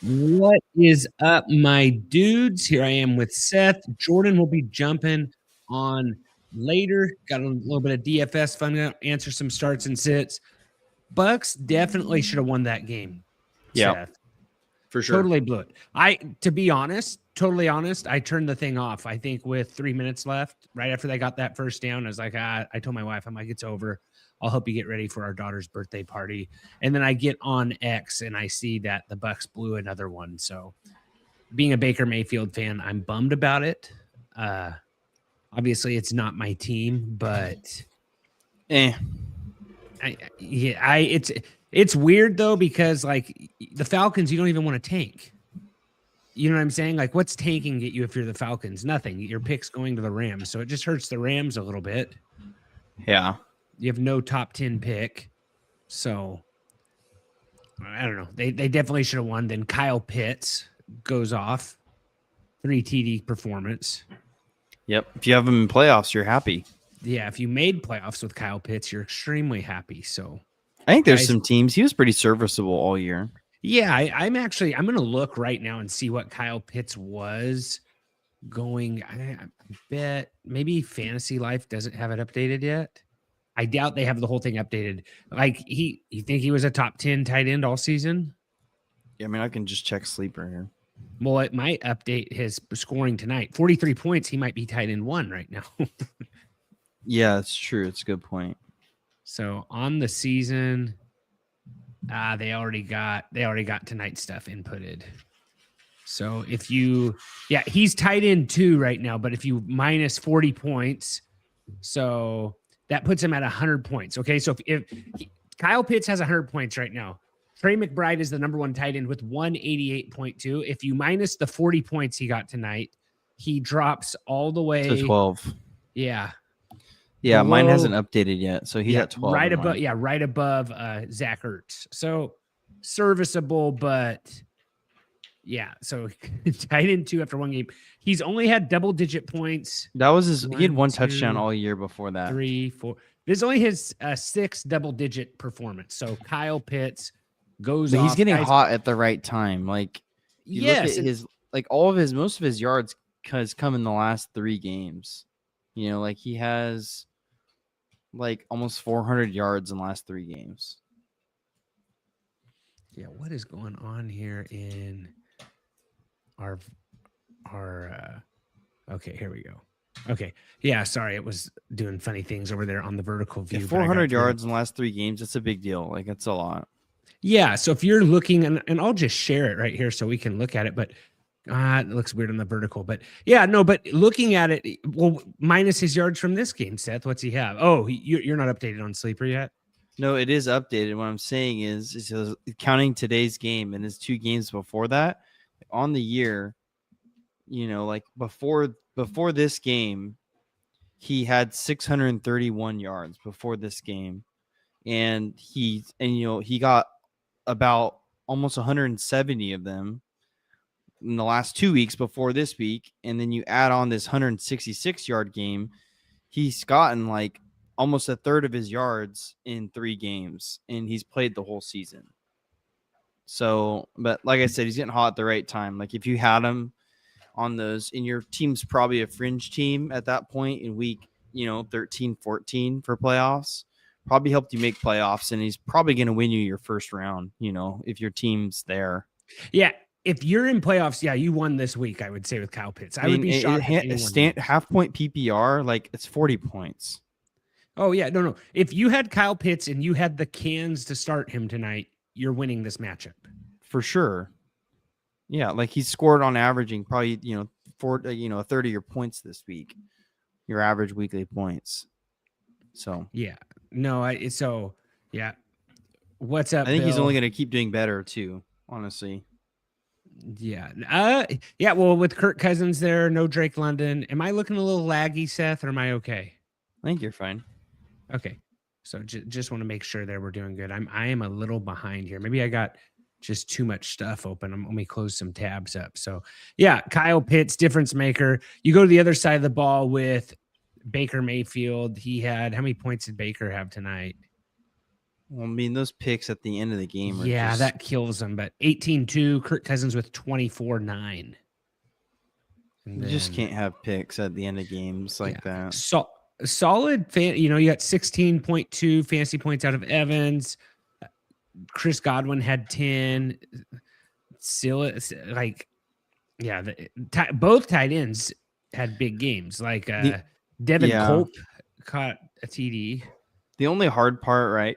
What is up, my dudes? Here I am with Seth. Jordan will be jumping on later. Got a little bit of DFS fun. Gonna answer some starts and sits. Bucks definitely should have won that game. Yeah, Seth. for sure. Totally blew it. To be honest, totally honest, I turned the thing off. I think with 3 minutes left, right after they got that first down, I was like, I told my wife, I'm like, it's over. I'll help you get ready for our daughter's birthday party. And then I get on X and I see that the Bucks blew another one. So being a Baker Mayfield fan, I'm bummed about it. Obviously it's not my team, but it's weird though, because like the Falcons, you don't even want to tank. You know what I'm saying? Like, what's tanking get you if you're the Falcons? Nothing. Your pick's going to the Rams, so it just hurts the Rams a little bit. Yeah. You have no top 10 pick, so I don't know. They definitely should have won. Then Kyle Pitts goes off, 3 TD performance. Yep. If you have him in playoffs, you're happy. Yeah, if you made playoffs with Kyle Pitts, you're extremely happy. So I think there's some teams. He was pretty serviceable all year. Yeah, I'm going to look right now and see what Kyle Pitts was going. I bet maybe Fantasy Life doesn't have it updated yet. I doubt they have the whole thing updated. Like you think he was a top 10 tight end all season? Yeah, I mean, I can just check sleeper here. Well, it might update his scoring tonight. 43 points. He might be tight end 1 right now. Yeah, it's true. It's a good point. So on the season, they already got tonight's stuff inputted. So if he's tight end 2 right now, but if you minus 40 points, so that puts him at 100 points. Okay, so if Kyle Pitts has 100 points right now, Trey McBride is the number 1 tight end with 188.2. If you minus the 40 points he got tonight, he drops all the way to 12. Yeah. Yeah, below, mine hasn't updated yet, so he's at 12. Right above Zach Ertz. So serviceable, but yeah. So tight end 2 after 1 game. He's only had double-digit points. That was he had 1 touchdown all year before that. 3, 4. This is only his 6th double-digit performance. So Kyle Pitts goes off. He's getting hot at the right time. Like look at his most of his yards has come in the last 3 games. You know, like he has like almost 400 yards in the last 3 games. Yeah, what is going on here in our okay, here we go. Okay. Yeah, sorry, it was doing funny things over there on the vertical view. Yeah, 400 yards in the last 3 games, that's a big deal. Like that's a lot. Yeah, so if you're looking and I'll just share it right here so we can look at it, but it looks weird on the vertical, but yeah, no, but looking at it, well, minus his yards from this game, Seth, what's he have? Oh, you're not updated on sleeper yet? No, it is updated. What I'm saying is counting today's game and his 2 games before that on the year, you know, like before this game, he had 631 yards before this game. And he got about almost 170 of them in the last 2 weeks before this week, and then you add on this 166-yard game, he's gotten like almost a third of his yards in 3 games, and he's played the whole season. So, but like I said, he's getting hot at the right time. Like if you had him on those, and your team's probably a fringe team at that point in week, 13, 14 for playoffs, probably helped you make playoffs, and he's probably going to win you your first round, if your team's there. Yeah. If you're in playoffs, yeah, you won this week, I would say, with Kyle Pitts. I would be shocked. Half point PPR, like it's 40 points. Oh, yeah. No. If you had Kyle Pitts and you had the cans to start him tonight, you're winning this matchup. For sure. Yeah, like he scored on averaging probably, a third of your points this week, your average weekly points. So, yeah. No, yeah. What's up, I think Bill? he's only going to keep doing better too, honestly. Yeah. Yeah. Well, with Kirk Cousins there, no Drake London. Am I looking a little laggy, Seth, or am I okay? I think you're fine. Okay. So just want to make sure that we're doing good. I am a little behind here. Maybe I got just too much stuff open. Let me close some tabs up. So yeah, Kyle Pitts, difference maker. You go to the other side of the ball with Baker Mayfield. He had, how many points did Baker have tonight? Well, I mean, those picks at the end of the game are Yeah, just that kills them. But 18-2, Kirk Cousins with 24-9. And you just then, can't have picks at the end of games like yeah, that. solid fan. You got 16.2 fantasy points out of Evans. Chris Godwin had 10. Still, like, yeah, both tight ends had big games. Like Devin yeah. Culp caught a TD. The only hard part, right,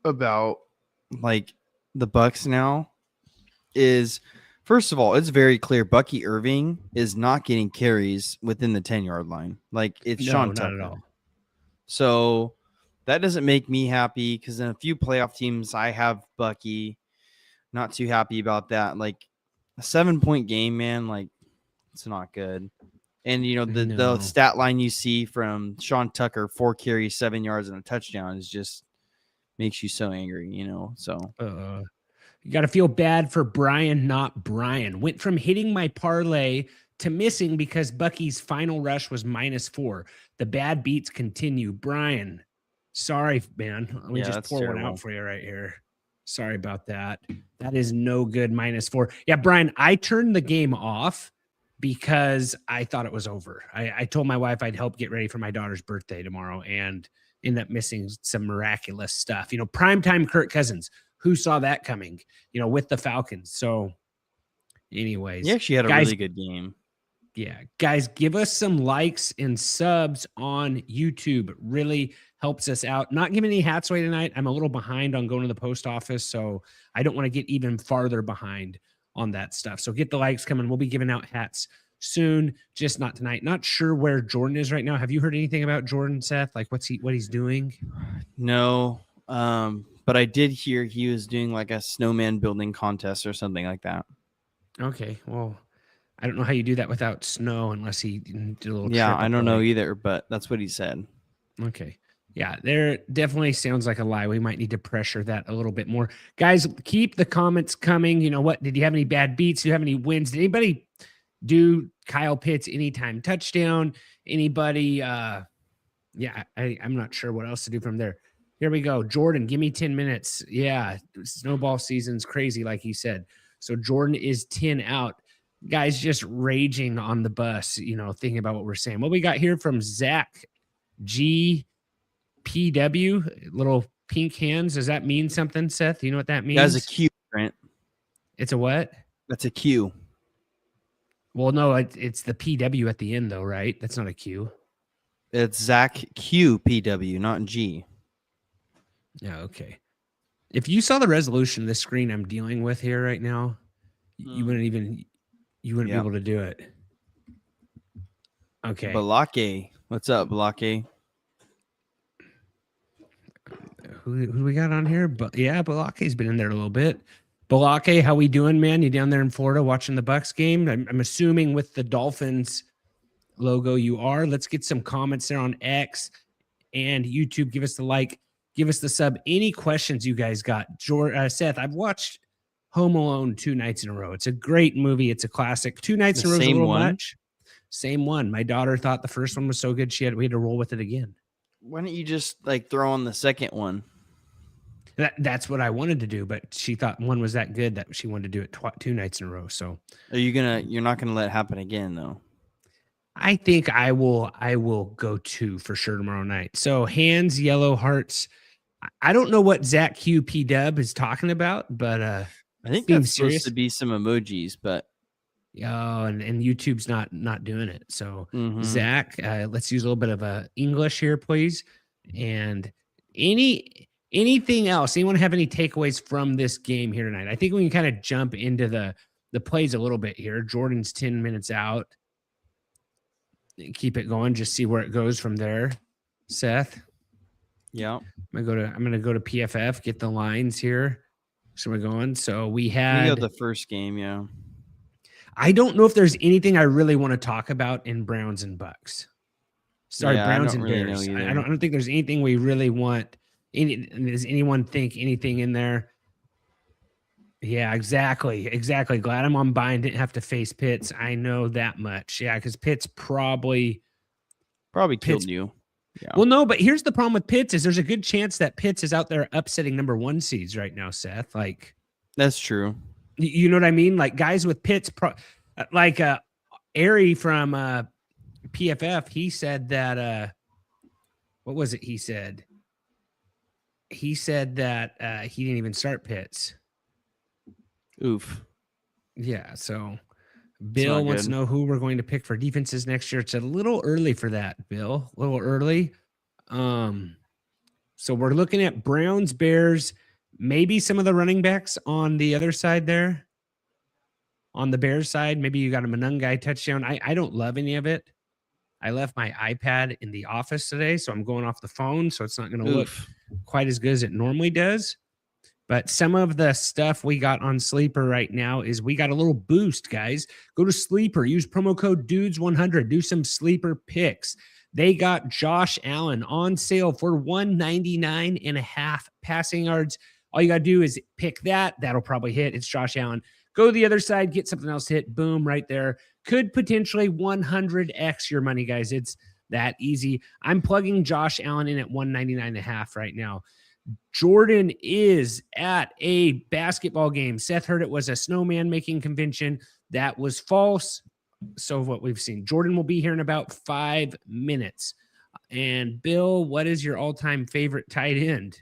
about like the Bucks now is, first of all, it's very clear Bucky Irving is not getting carries within the 10-yard line. Like, it's No, Sean not Tucker. at all. So that doesn't make me happy because in a few playoff teams, I have Bucky. Not too happy about that. Like, a 7-point game, man, like, it's not good. And, you know, the No. stat line you see from Sean Tucker, 4 carries, 7 yards, and a touchdown is just makes you so angry, you know? So, You got to feel bad for Brian, not Brian. Went from hitting my parlay to missing because Bucky's final rush was -4. The bad beats continue. Brian, sorry, man. Let me yeah, just that's pour one terrible. out for you right here. Sorry about that. That is no good, -4. Yeah, Brian, I turned the game off because I thought it was over. I told my wife I'd help get ready for my daughter's birthday tomorrow and end up missing some miraculous stuff. You know, primetime Kirk Cousins. Who saw that coming, you know, with the Falcons? So, anyways, He actually had a guys, really good game. yeah, guys, give us some likes and subs on YouTube. It really helps us out. Not giving any hats away tonight. I'm a little behind on going to the post office, so I don't want to get even farther behind on that stuff. So get the likes coming. We'll be giving out hats soon, just not tonight. Not sure where Jordan is right now. Have you heard anything about Jordan, Seth? Like what he's doing? No, but I did hear he was doing like a snowman building contest or something like that. Okay, well, I don't know how you do that without snow unless he did a little Yeah, trip I up don't the know lake. either, but that's what he said. Okay. Yeah, there definitely sounds like a lie. We might need to pressure that a little bit more. Guys, keep the comments coming. You know what? Did you have any bad beats? Do you have any wins? Did anybody do Kyle Pitts anytime touchdown? Anybody yeah, I'm not sure what else to do from there. Here we go. Jordan, give me 10 minutes. Yeah, snowball season's crazy, like he said. So Jordan is 10 out. Guys just raging on the bus, you know, thinking about what we're saying. What we got here from Zach GPW, little pink hands. Does that mean something, Seth? You know what that means? That's a Q, Brent. It's a what? That's a Q. Well, no, it's the PW at the end, though, right? That's not a Q. It's Zach QPW, not G. Yeah, okay. If you saw the resolution of this screen I'm dealing with here right now, you wouldn't be able to do it. Okay. Balake. What's up, Balake? Who do we got on here? But yeah, Balake's been in there a little bit. Balake, how we doing, man? You down there in Florida watching the Bucks game? I'm assuming with the Dolphins logo you are. Let's get some comments there on X and YouTube. Give us the like, give us the sub. Any questions you guys got? Seth, I've watched Home Alone 2 nights in a row. It's a great movie. It's a classic. 2 nights in a row is a little much. Same one. My daughter thought the first one was so good we had to roll with it again. Why don't you just like throw on the second one? That's what I wanted to do, but she thought one was that good that she wanted to do it 2 nights in a row. So You're not gonna let it happen again though? I think I will go 2 for sure tomorrow night. So hands, yellow hearts. I don't know what Zach QP Dub is talking about, but I think that's supposed to be some emojis, but and YouTube's not doing it. So Zach, let's use a little bit of English here, please. And anything else? Anyone have any takeaways from this game here tonight? I think we can kind of jump into the plays a little bit here. Jordan's 10 minutes out. Keep it going. Just see where it goes from there. Seth. Yeah. I'm gonna go to PFF, get the lines here. So we're going. So we had the first game, yeah. I don't know if there's anything I really want to talk about in Browns and Bucks. Sorry, Browns and Bears. I don't think there's anything we really want. Does anyone think anything in there? Yeah, exactly. Glad I'm on bye and didn't have to face Pitts. I know that much. Yeah, because Pitts probably killed you. Yeah, Well, no, but here's the problem with Pitts is there's a good chance that Pitts is out there upsetting number 1 seeds right now, Seth. Like, that's true. you know what I mean? Like guys with Pitts, like Ari from PFF, he said that what was it? He said that he didn't even start Pitts. Oof. Yeah, so It's Bill not wants to good. know who we're going to pick for defenses next year. It's a little early for that, Bill. A little early. So we're looking at Browns, Bears, maybe some of the running backs on the other side there. On the Bears side, maybe you got a Monungai touchdown. I don't love any of it. I left my iPad in the office today, so I'm going off the phone, so it's not going to look Oof. quite as good as it normally does. But some of the stuff we got on Sleeper right now is we got a little boost, guys. Go to Sleeper, use promo code DUDES100, do some Sleeper picks. They got Josh Allen on sale for $199.5 passing yards. All you got to do is pick that. That'll probably hit. It's Josh Allen. Go to the other side, get something else to hit. Boom, right there. Could potentially 100x your money, guys. It's that easy. I'm plugging Josh Allen in at $199.5 right now. Jordan is at a basketball game. Seth heard it was a snowman making convention. That was false. So what we've seen. Jordan will be here in about 5 minutes. And Bill, what is your all-time favorite tight end?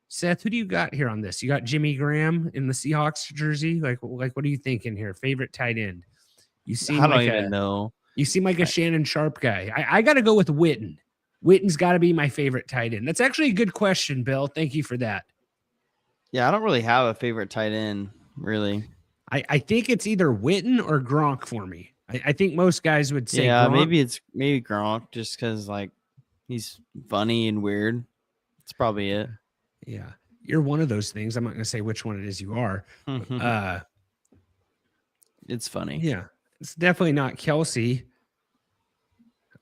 Seth, who do you got here on this? You got Jimmy Graham in the Seahawks jersey? Like what are you thinking here? Favorite tight end? You seem I don't like even know. You seem like a Shannon Sharp guy. I got to go with Witten. Witten's got to be my favorite tight end. That's actually a good question, Bill. Thank you for that. Yeah, I don't really have a favorite tight end, really. I think it's either Witten or Gronk for me. I think most guys would say Gronk. maybe Gronk, just because like he's funny and weird. That's probably it. Yeah. You're one of those things. I'm not going to say which one it is you are. It's funny. Yeah. It's definitely not Kelsey.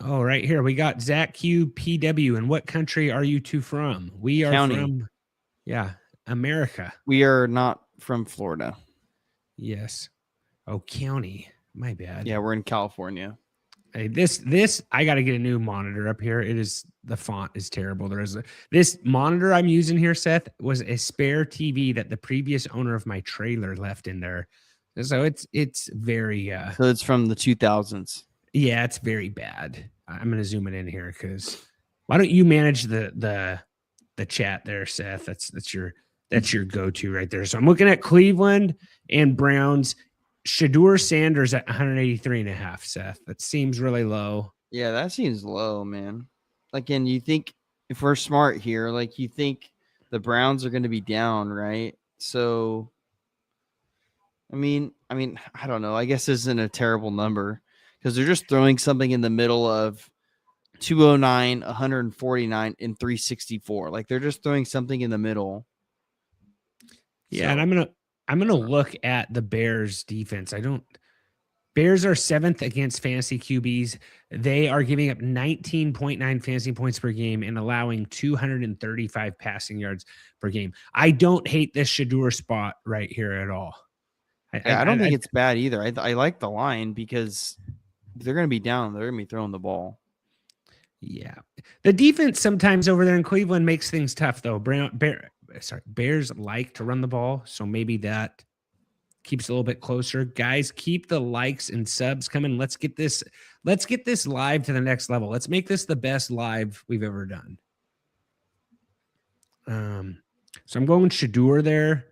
Oh, right here. We got Zach Q PW. And what country are you two from? We are from, America. We are not from Florida. Yes. Oh, county. My bad. Yeah, we're in California. Hey, this I got to get a new monitor up here. The font is terrible. This monitor I'm using here, Seth, was a spare TV that the previous owner of my trailer left in there. So it's very so it's from the 2000s. Yeah, it's very bad. I'm gonna zoom it in here because why don't you manage the chat there, Seth? That's your go-to right there. So I'm looking at Cleveland and Browns. Shadur Sanders at 183.5, Seth. That seems really low. Yeah, that seems low, man. Again, you think if we're smart here, like you think the Browns are going to be down, right? So, I mean, I don't know. I guess this isn't a terrible number because they're just throwing something in the middle of 209, 149, and 364. Like they're just throwing something in the middle. Yeah, so. And I'm gonna look at the Bears defense. Bears are 7th against fantasy QBs. They are giving up 19.9 fantasy points per game and allowing 235 passing yards per game. I don't hate this Shadur spot right here at all. I don't think it's bad either. I like the line because they're going to be down. They're going to be throwing the ball. Yeah. The defense sometimes over there in Cleveland makes things tough, though. Bears like to run the ball, so maybe that keeps a little bit closer. Guys, keep the likes and subs coming. Let's get this live to the next level. Let's make this the best live we've ever done. So I'm going Shadur there.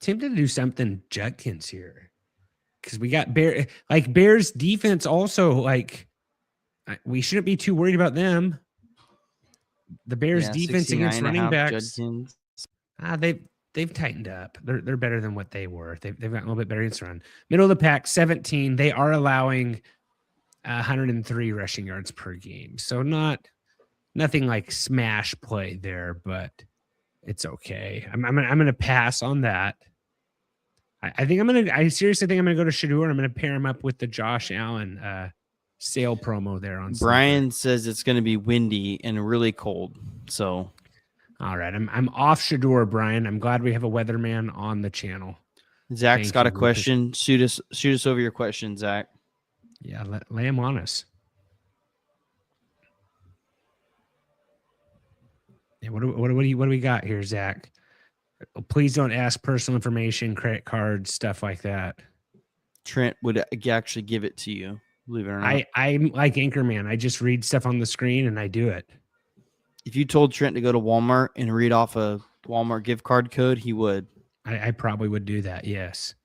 Tempted to do something Judkins here because we got Bears defense also. Like we shouldn't be too worried about them. The Bears defense against running backs. Judkins. They've tightened up. They're better than what they were. They've gotten a little bit better against run. Middle of the pack, 17. They are allowing 103 rushing yards per game. So nothing like smash play there, but it's okay. I'm gonna pass on that. I seriously think I'm gonna go to Shadur. I'm gonna pair him up with the Josh Allen sale promo there on Brian says it's gonna be windy and really cold. So all right, I'm off Shadur, Brian. I'm glad we have a weatherman on the channel. Zach's got a question. Shoot us over your question, Zach. Yeah, lay him on us. Yeah, what do we got here, Zach? Please don't ask personal information, credit cards, stuff like that. Trent would actually give it to you, believe it or not. I'm like Anchorman. I just read stuff on the screen and I do it. If you told Trent to go to Walmart and read off a Walmart gift card code, he would. I probably would do that. Yes.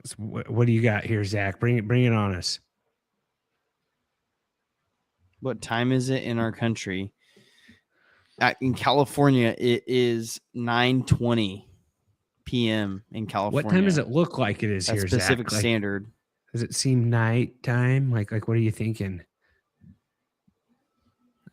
So what do you got here, Zach? Bring it on us. What time is it in our country? In California, it is 9:20 p.m. in California. What time does it look like it is That's here, Pacific Zach? Standard. Does it seem nighttime? Like what are you thinking?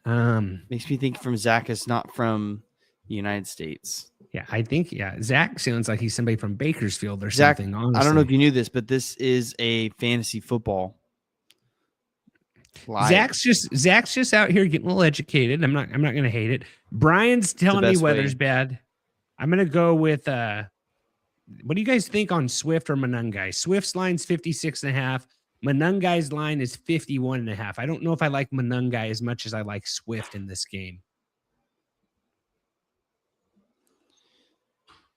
Makes me think from Zach is not from the United States. Yeah, I think Zach sounds like he's somebody from Bakersfield or Zach, something. Honestly, I don't know if you knew this, but this is a fantasy football. Live. Zach's just out here getting a little educated. I'm not gonna hate it. Brian's telling me weather's bad. I'm gonna go with what do you guys think on Swift or Monungai? Swift's line's 56.5. Monungai's line is 51.5. I don't know if I like Monungai as much as I like Swift in this game.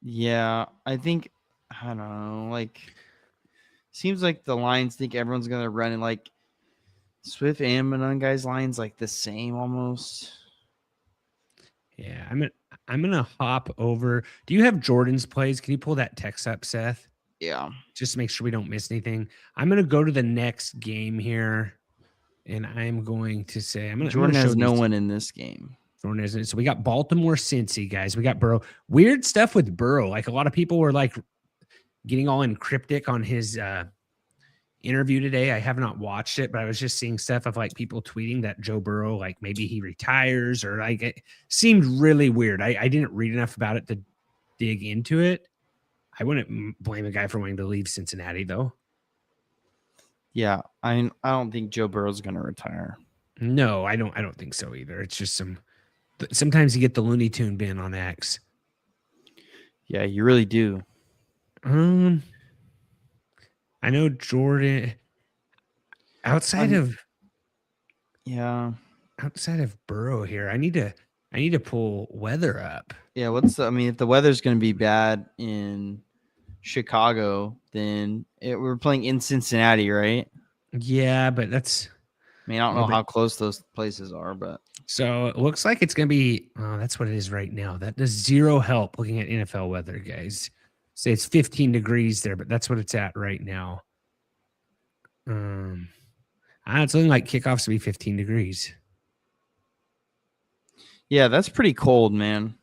Yeah, I think I don't know. Like, seems like the Lions think everyone's gonna run in like Swift and Monungai's lines like the same almost. Yeah, I'm gonna hop over. Do you have Jordan's plays? Can you pull that text up, Seth? Yeah. Just to make sure we don't miss anything. I'm gonna go to the next game here, and I'm going to say Jordan has no one in this game. Jordan isn't. So we got Baltimore, Cincy, guys. We got Burrow. Weird stuff with Burrow. Like a lot of people were like getting all cryptic on his interview today. I have not watched it, but I was just seeing stuff of like people tweeting that Joe Burrow, like maybe he retires or like it seemed really weird. I didn't read enough about it to dig into it. I wouldn't blame a guy for wanting to leave Cincinnati though. Yeah, I don't think Joe Burrow's going to retire. No, I don't think so either. It's just sometimes you get the Looney Tune bin on X. Yeah, you really do. I know Jordan outside of Burrow here. I need to pull weather up. Yeah, if the weather's going to be bad in Chicago, then we're playing in Cincinnati, right? Yeah, but I don't know how close those places are, but so it looks like it's going to be. Oh, that's what it is right now. That does zero help looking at NFL weather, guys. Say it's 15 degrees there, but that's what it's at right now. It's looking like kickoffs to be 15 degrees. Yeah, that's pretty cold, man.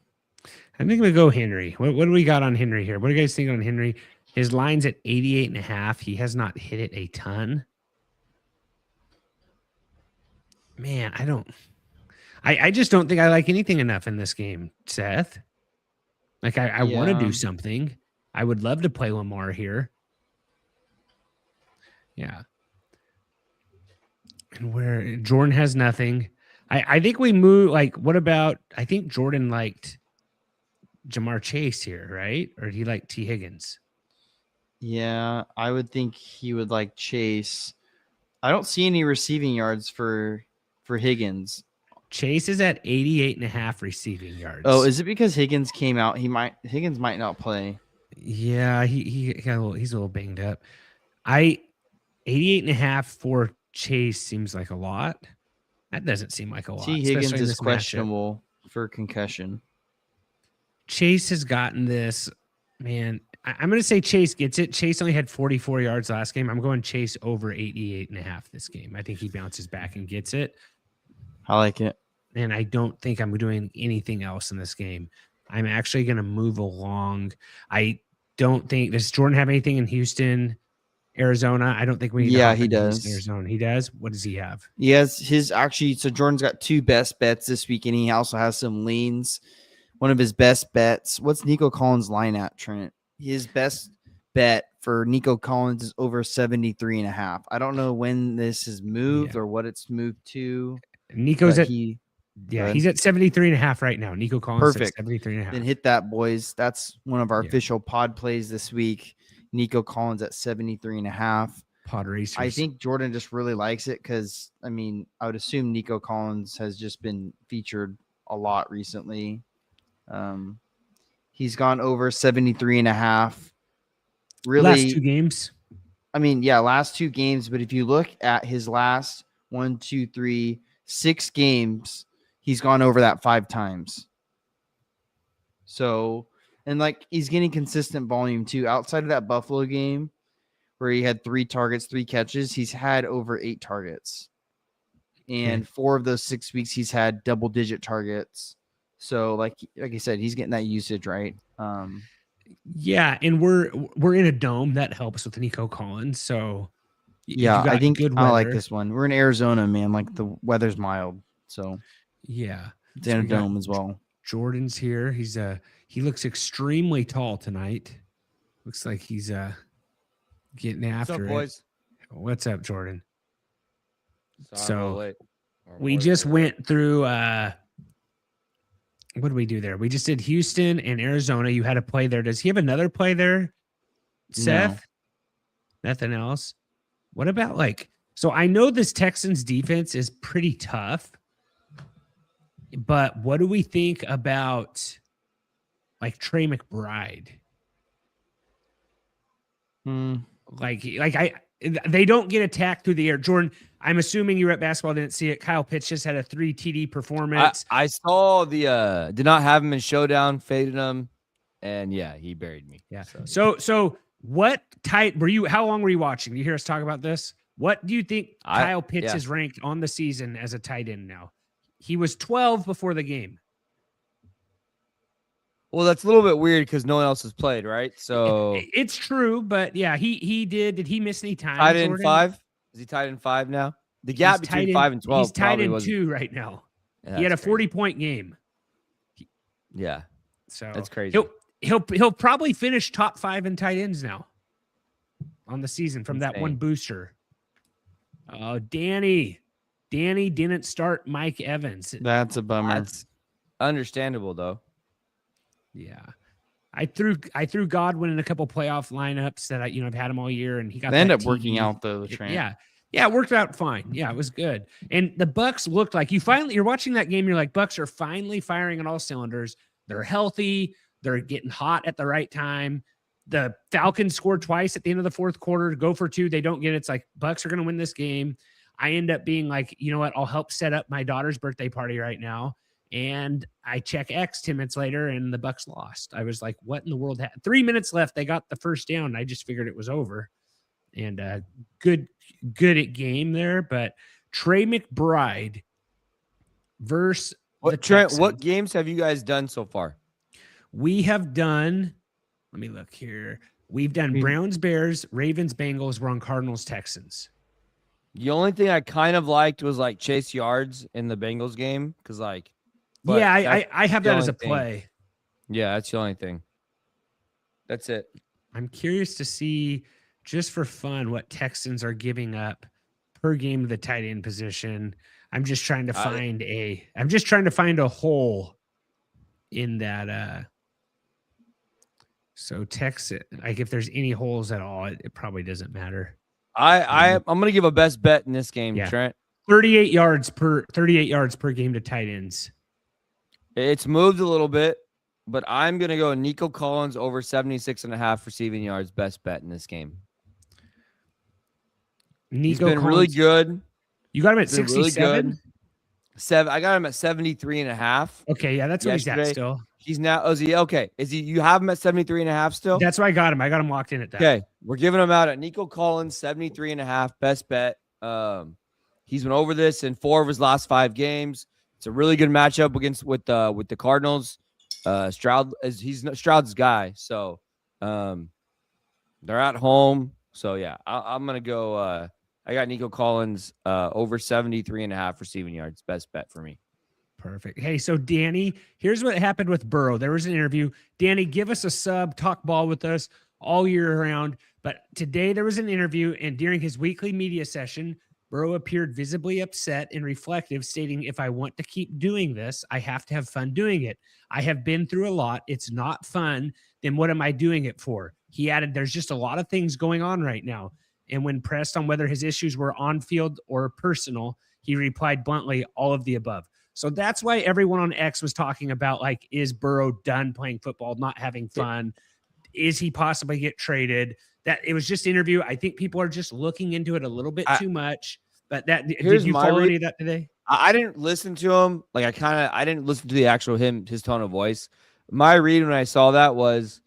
I think I'm going to go Henry. What do we got on Henry here? What do you guys think on Henry? His line's at 88.5. He has not hit it a ton. Man, I just don't think I like anything enough in this game, Seth. Like I want to do something. I would love to play Lamar here. Yeah. And where Jordan has nothing. I think we move what about I think Jordan liked Jamar Chase here, right? Or do you like T. Higgins? Yeah, I would think he would like Chase. I don't see any receiving yards for Higgins. Chase is at 88.5 receiving yards. Oh, is it because Higgins came out? Higgins might not play. Yeah, he's a little banged up. 88.5 for Chase seems like a lot. That doesn't seem like a lot. T. Higgins is questionable for concussion. Chase has gotten this, man. I'm going to say Chase gets it. Chase only had 44 yards last game. I'm going Chase over 88.5 this game. I think he bounces back and gets it. I like it. And I don't think I'm doing anything else in this game. I'm actually going to move along. I don't think, does Jordan have anything in Houston, Arizona? I don't think we need to he does. Houston, Arizona. He does? What does he have? He has so Jordan's got two best bets this week, and he also has some leans. One of his best bets. What's Nico Collins' line at, Trent? His best bet for Nico Collins is over 73.5. I don't know when this is moved or what it's moved to. Nico's he's at 73.5 right now. Nico Collins perfect. At 73.5. Then hit that, boys. That's one of our official pod plays this week. Nico Collins at 73.5. Pod racers. I think Jordan just really likes it because, I mean, I would assume Nico Collins has just been featured a lot recently. He's gone over 73.5. Really, last 2 games. I mean, yeah, last 2 games. But if you look at his last 1, 2, 3, 6 games, he's gone over that 5 times. So, and like he's getting consistent volume too. Outside of that Buffalo game where he had 3 targets, 3 catches, he's had over 8 targets. And 4 of those 6 weeks, he's had double-digit targets. So, like I said, he's getting that usage right. Yeah, and we're in a dome that helps with Nico Collins. So yeah, I think good I like weather. this one. We're in Arizona, man. Like the weather's mild, so Yeah, it's in a dome as well. Jordan's here. He looks extremely tall tonight. Looks like he's getting after it. Boys? What's up, Jordan? So we just went through what did we do there? We just did Houston and Arizona. You had a play there. Does he have another play there, Seth? No. Nothing else. What about so I know this Texans defense is pretty tough, but what do we think about Trey McBride? They don't get attacked through the air. Jordan, I'm assuming you were at basketball, didn't see it. Kyle Pitts just had a 3 TD performance. I saw the did not have him in showdown, faded him, and yeah, he buried me. Yeah. So what tight were you? How long were you watching? Do you hear us talk about this? What do you think Kyle Pitts is ranked on the season as a tight end now? He was 12 before the game. Well, that's a little bit weird because no one else has played, right? So it's true, but yeah, he did. Did he miss any time? Tight end 5? Is he tight end 5 now? The gap between 5 and 12. He's tight end 2 right now. Yeah, he had a 40-point game. Yeah, so that's crazy. He'll probably finish top 5 in tight ends now on the season from that one booster. Oh, Danny didn't start Mike Evans. That's a bummer. That's understandable though. Yeah. I threw Godwin in a couple playoff lineups that I've had him all year, and he got. They end up working out though. The train. Yeah, it worked out fine. Yeah, it was good. And the Bucs looked like you're watching that game. You're like, Bucs are finally firing on all cylinders. They're healthy. They're getting hot at the right time. The Falcons scored twice at the end of the 4th quarter. Go for 2. They don't get it. It's like Bucs are going to win this game. I end up being like, you know what? I'll help set up my daughter's birthday party right now. And I check X 10 minutes later, and the Bucs lost. I was like, what in the world? 3 minutes left. They got the first down. I just figured it was over. And good at game there. But Trey McBride versus the Texans. What games have you guys done so far? We have done, let me look here. We've done Browns, Bears, Ravens, Bengals. We're on Cardinals, Texans. The only thing I kind of liked was chase yards in the Bengals game because I have that as a play. Yeah, that's the only thing. That's it. I'm curious to see, just for fun, what Texans are giving up per game to the tight end position. I'm just trying to find a hole in that. So Texas, if there's any holes at all, it probably doesn't matter. I'm gonna give a best bet in this game, Trent. 38 yards per game to tight ends. It's moved a little bit, but I'm going to go Nico Collins over 76.5 receiving yards. Best bet in this game. He's been really good. You got him at 67? Really I got him at 73.5. Okay, yeah, that's what he's at still. He's now, you have him at 73.5 still? That's why I got him. I got him locked in at that. Okay, we're giving him out at Nico Collins, 73.5. Best bet. He's been over this in 4 of his last 5 games. It's a really good matchup with the Cardinals. He's Stroud's guy, so they're at home. So yeah, I'm gonna go. I got Nico Collins over 73.5 receiving yards. Best bet for me. Perfect. Hey, so Danny, here's what happened with Burrow. There was an interview. Danny, give us a sub, talk ball with us all year round. But today there was an interview, and during his weekly media session, Burrow appeared visibly upset and reflective, stating, if I want to keep doing this, I have to have fun doing it. I have been through a lot. It's not fun. Then what am I doing it for? He added, there's just a lot of things going on right now. And when pressed on whether his issues were on field or personal, he replied bluntly, all of the above. So that's why everyone on X was talking about, like, is Burrow done playing football, not having fun? Is he possibly get traded? That it was just interview. I think people are just looking into it a little bit too much. But did you follow any of that today? I didn't listen to him. Like I didn't listen to the actual his tone of voice. My read when I saw that was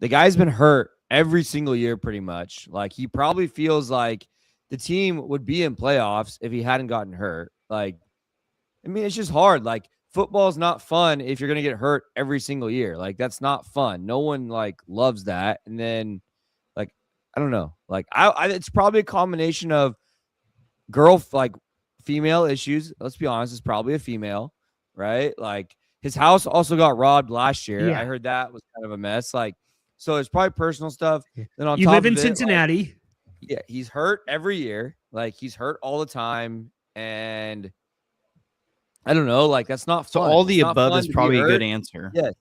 the guy's been hurt every single year pretty much. Like he probably feels like the team would be in playoffs if he hadn't gotten hurt. Like, I mean, it's just hard. Like football is not fun if you're going to get hurt every single year. Like that's not fun. No one like loves that. And then like, I don't know. Like it's probably a combination of female issues. Let's be honest, it's probably a female, right? Like his house also got robbed last year. Yeah. I heard that was kind of a mess. Like, so it's probably personal stuff. Then on you top live of in it, Cincinnati. like, yeah, he's hurt every year. Like he's hurt all the time, and I don't know. Like that's not So fun. all the It's not above fun is to be probably a hurt. good answer. Yes.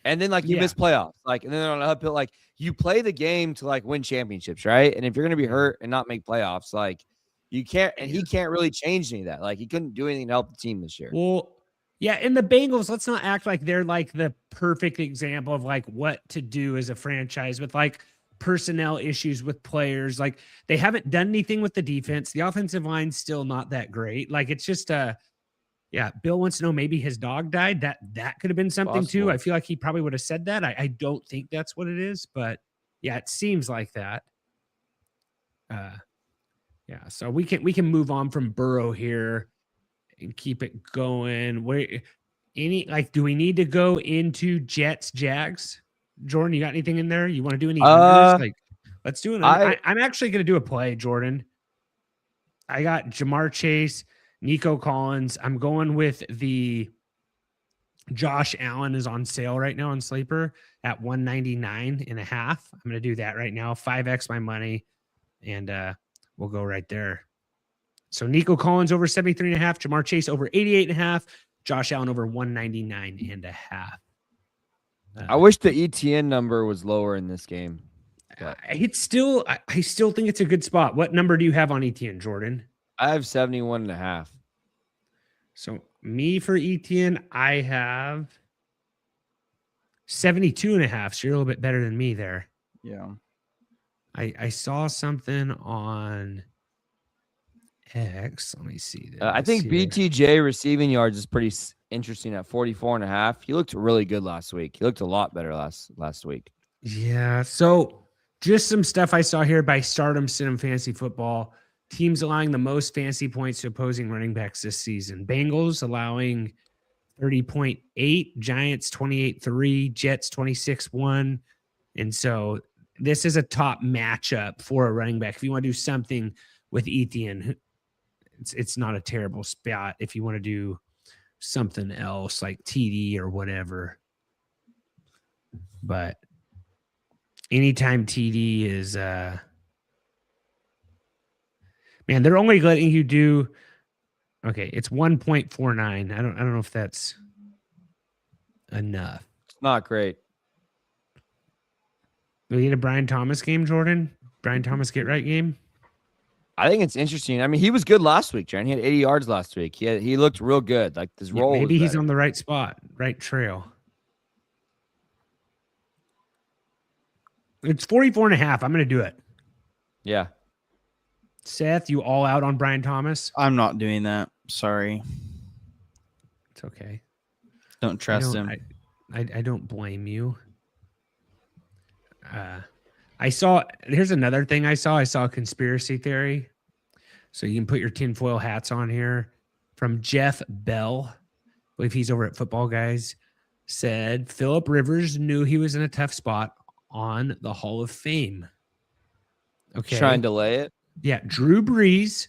And then like you Yeah. miss playoffs, like, and then on uphill, like you play the game to like win championships, right? And if you're gonna be hurt and not make playoffs, like you can't, and he can't really change any of that. Like he couldn't do anything to help the team this year. Well, yeah, and the Bengals, let's not act like they're like the perfect example of like what to do as a franchise with like personnel issues with players. Like they haven't done anything with the defense. The offensive line's still not that great. Like it's just yeah, Bill wants to know maybe his dog died. That could have been something too. Possible. I feel like he probably would have said that. I don't think that's what it is, but yeah, it seems like that. Yeah, so we can move on from Burrow here and keep it going. Do we need to go into Jets Jags? Jordan, you got anything in there? You want to do any unders? Like, let's do it. I'm actually going to do a play, Jordan. I got Jamar Chase, Nico Collins. I'm going with the Josh Allen is on sale right now on Sleeper at 199.5. I'm going to do that right now. 5x my money, and we'll go right there. So Nico Collins over 73.5, Jamar Chase over 88.5, Josh Allen over 199.5. I wish the ETN number was lower in this game. It's still, I still think it's a good spot. What number do you have on ETN, Jordan? I have 71.5. So me for ETN, I have 72.5. So you're a little bit better than me there. Yeah. I saw something on X. Let me see. I think BTJ receiving yards is pretty interesting at 44.5. He looked really good last week. He looked a lot better last week. Yeah. So just some stuff I saw here by Stardom Cinema Fantasy Football. Teams allowing the most fantasy points to opposing running backs this season. Bengals allowing 30.8, Giants 28.3, Jets 26.1. And so this is a top matchup for a running back. If you want to do something with Etienne, it's not a terrible spot. If you want to do something else like TD or whatever. But anytime TD is man, they're only letting you do okay, it's 1.49. I don't know if that's enough. It's not great. We get a Brian Thomas game, Jordan? Brian Thomas get right game? I think it's interesting. I mean, he was good last week, Jen. He had 80 yards last week. He looked real good. Like this role. Maybe he's on the right spot, right trail. It's 44.5. I'm going to do it. Yeah. Seth, you all out on Brian Thomas? I'm not doing that. Sorry. It's okay. Don't trust him. I don't blame you. Here's another thing I saw a conspiracy theory. So you can put your tinfoil hats on here from Jeff Bell. I believe he's over at Football Guys. Said Phillip Rivers knew he was in a tough spot on the Hall of Fame. Okay. Trying to delay it. Yeah. Drew Brees,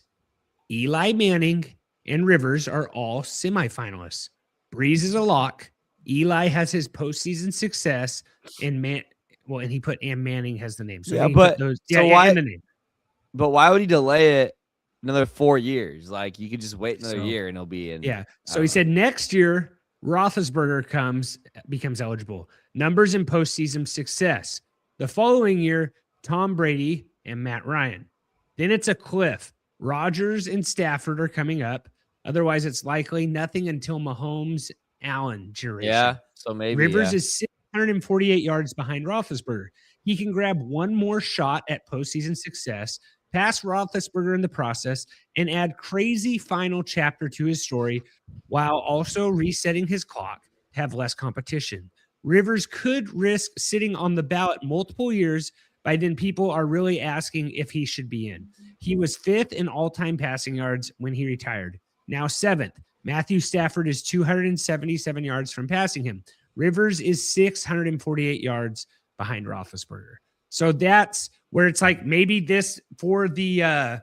Eli Manning, and Rivers are all semifinalists. Brees is a lock. Eli has his postseason success, and he put and Manning has the name. So yeah, he but put those, why? and the name. But why would he delay it another 4 years? Like you could just wait another year and he'll be in. Yeah. So he said next year Roethlisberger becomes eligible. Numbers in postseason success. The following year, Tom Brady and Matt Ryan. Then it's a cliff. Rodgers and Stafford are coming up. Otherwise, it's likely nothing until Mahomes, Allen generation. Yeah. So maybe Rivers is 648 yards behind Roethlisberger. He can grab one more shot at postseason success, pass Roethlisberger in the process, and add crazy final chapter to his story while also resetting his clock to have less competition. Rivers could risk sitting on the ballot multiple years. By then, people are really asking if he should be in. He was 5th in all-time passing yards when he retired. Now 7th. Matthew Stafford is 277 yards from passing him. Rivers is 648 yards behind Roethlisberger. So that's where it's like maybe this for the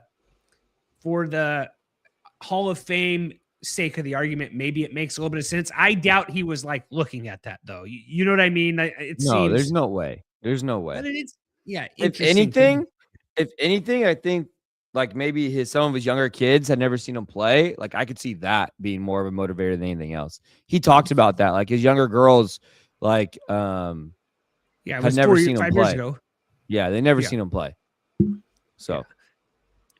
Hall of Fame sake of the argument, maybe it makes a little bit of sense. I doubt he was like looking at that though. You know what I mean? It seems there's no way. There's no way. But it's If interesting. anything, I think like maybe some of his younger kids had never seen him play. Like I could see that being more of a motivator than anything else. He talked about that. Like his younger girls, like it was had never seen him 5 play. years ago. Yeah, they never seen him play. So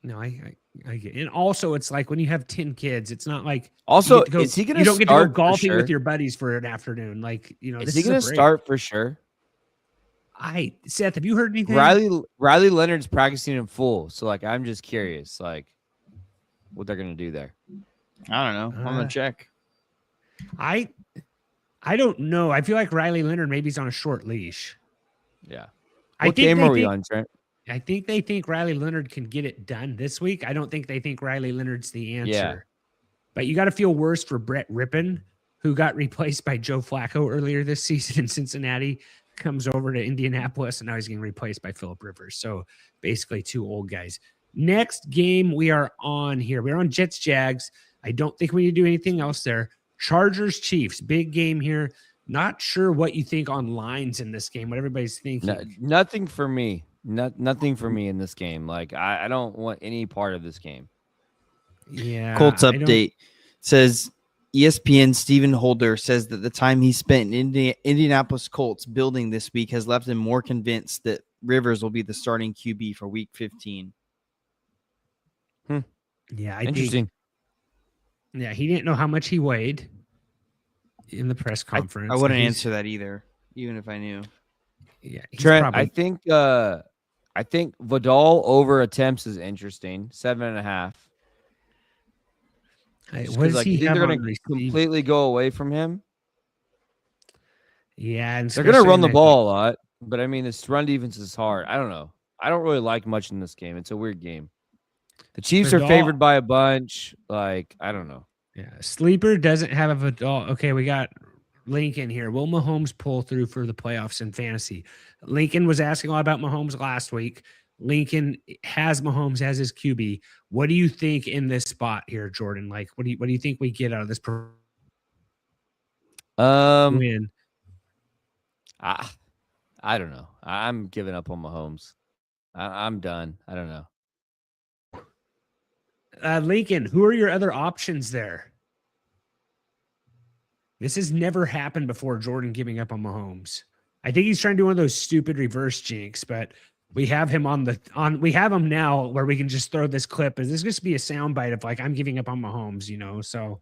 No, I get it. And also it's like when you have 10 kids, it's not like also you get to go- is he gonna you don't get to go start for golfing sure? with your buddies for an afternoon. Like, Is this he is a gonna break. start for sure? Seth, have you heard anything? Riley Leonard's practicing in full. So like I'm just curious, like what they're gonna do there. I don't know. I'm gonna check. I don't know. I feel like Riley Leonard maybe is on a short leash. Yeah. I What think game they are we think- on, Trent? I think they think Riley Leonard can get it done this week. I don't think they think Riley Leonard's the answer. Yeah. But you got to feel worse for Brett Rippon, who got replaced by Joe Flacco earlier this season in Cincinnati, comes over to Indianapolis, and now he's getting replaced by Phillip Rivers. So basically 2 old guys. Next game we are on here. We're on Jets Jags. I don't think we need to do anything else there. Chargers Chiefs, big game here. Not sure what you think on lines in this game, what everybody's thinking. Nothing for me. Nothing for me in this game. Like I don't want any part of this game. Yeah. Colts update says ESPN Stephen Holder says that the time he spent in Indianapolis Colts building this week has left him more convinced that Rivers will be the starting QB for Week 15. Yeah, Interesting. Yeah, he didn't know how much he weighed in the press conference. I wouldn't answer that either, even if I knew. Yeah, Trent, probably, I think Vidal over attempts is interesting. 7.5. what does he think have they're on going to receive? completely go away from him. Yeah, and They're going to especially run in the that- ball a lot, but I mean, this run defense is hard. I don't know. I don't really like much in this game. It's a weird game. The Chiefs are Vidal- favored by a bunch. Like, I don't know. Yeah, sleeper doesn't have a Vidal. Okay, we got Lincoln here. Will Mahomes pull through for the playoffs in fantasy? Lincoln was asking a lot about Mahomes last week. Lincoln has Mahomes as his QB. What do you think in this spot here, Jordan? Like, what do you think we get out of this win? I don't know. I'm giving up on Mahomes. I'm done. I don't know. Lincoln, who are your other options there? This has never happened before, Jordan giving up on Mahomes. I think he's trying to do one of those stupid reverse jinx, but we have him we have him now where we can just throw this clip. Is this going to be a soundbite of like, I'm giving up on Mahomes, So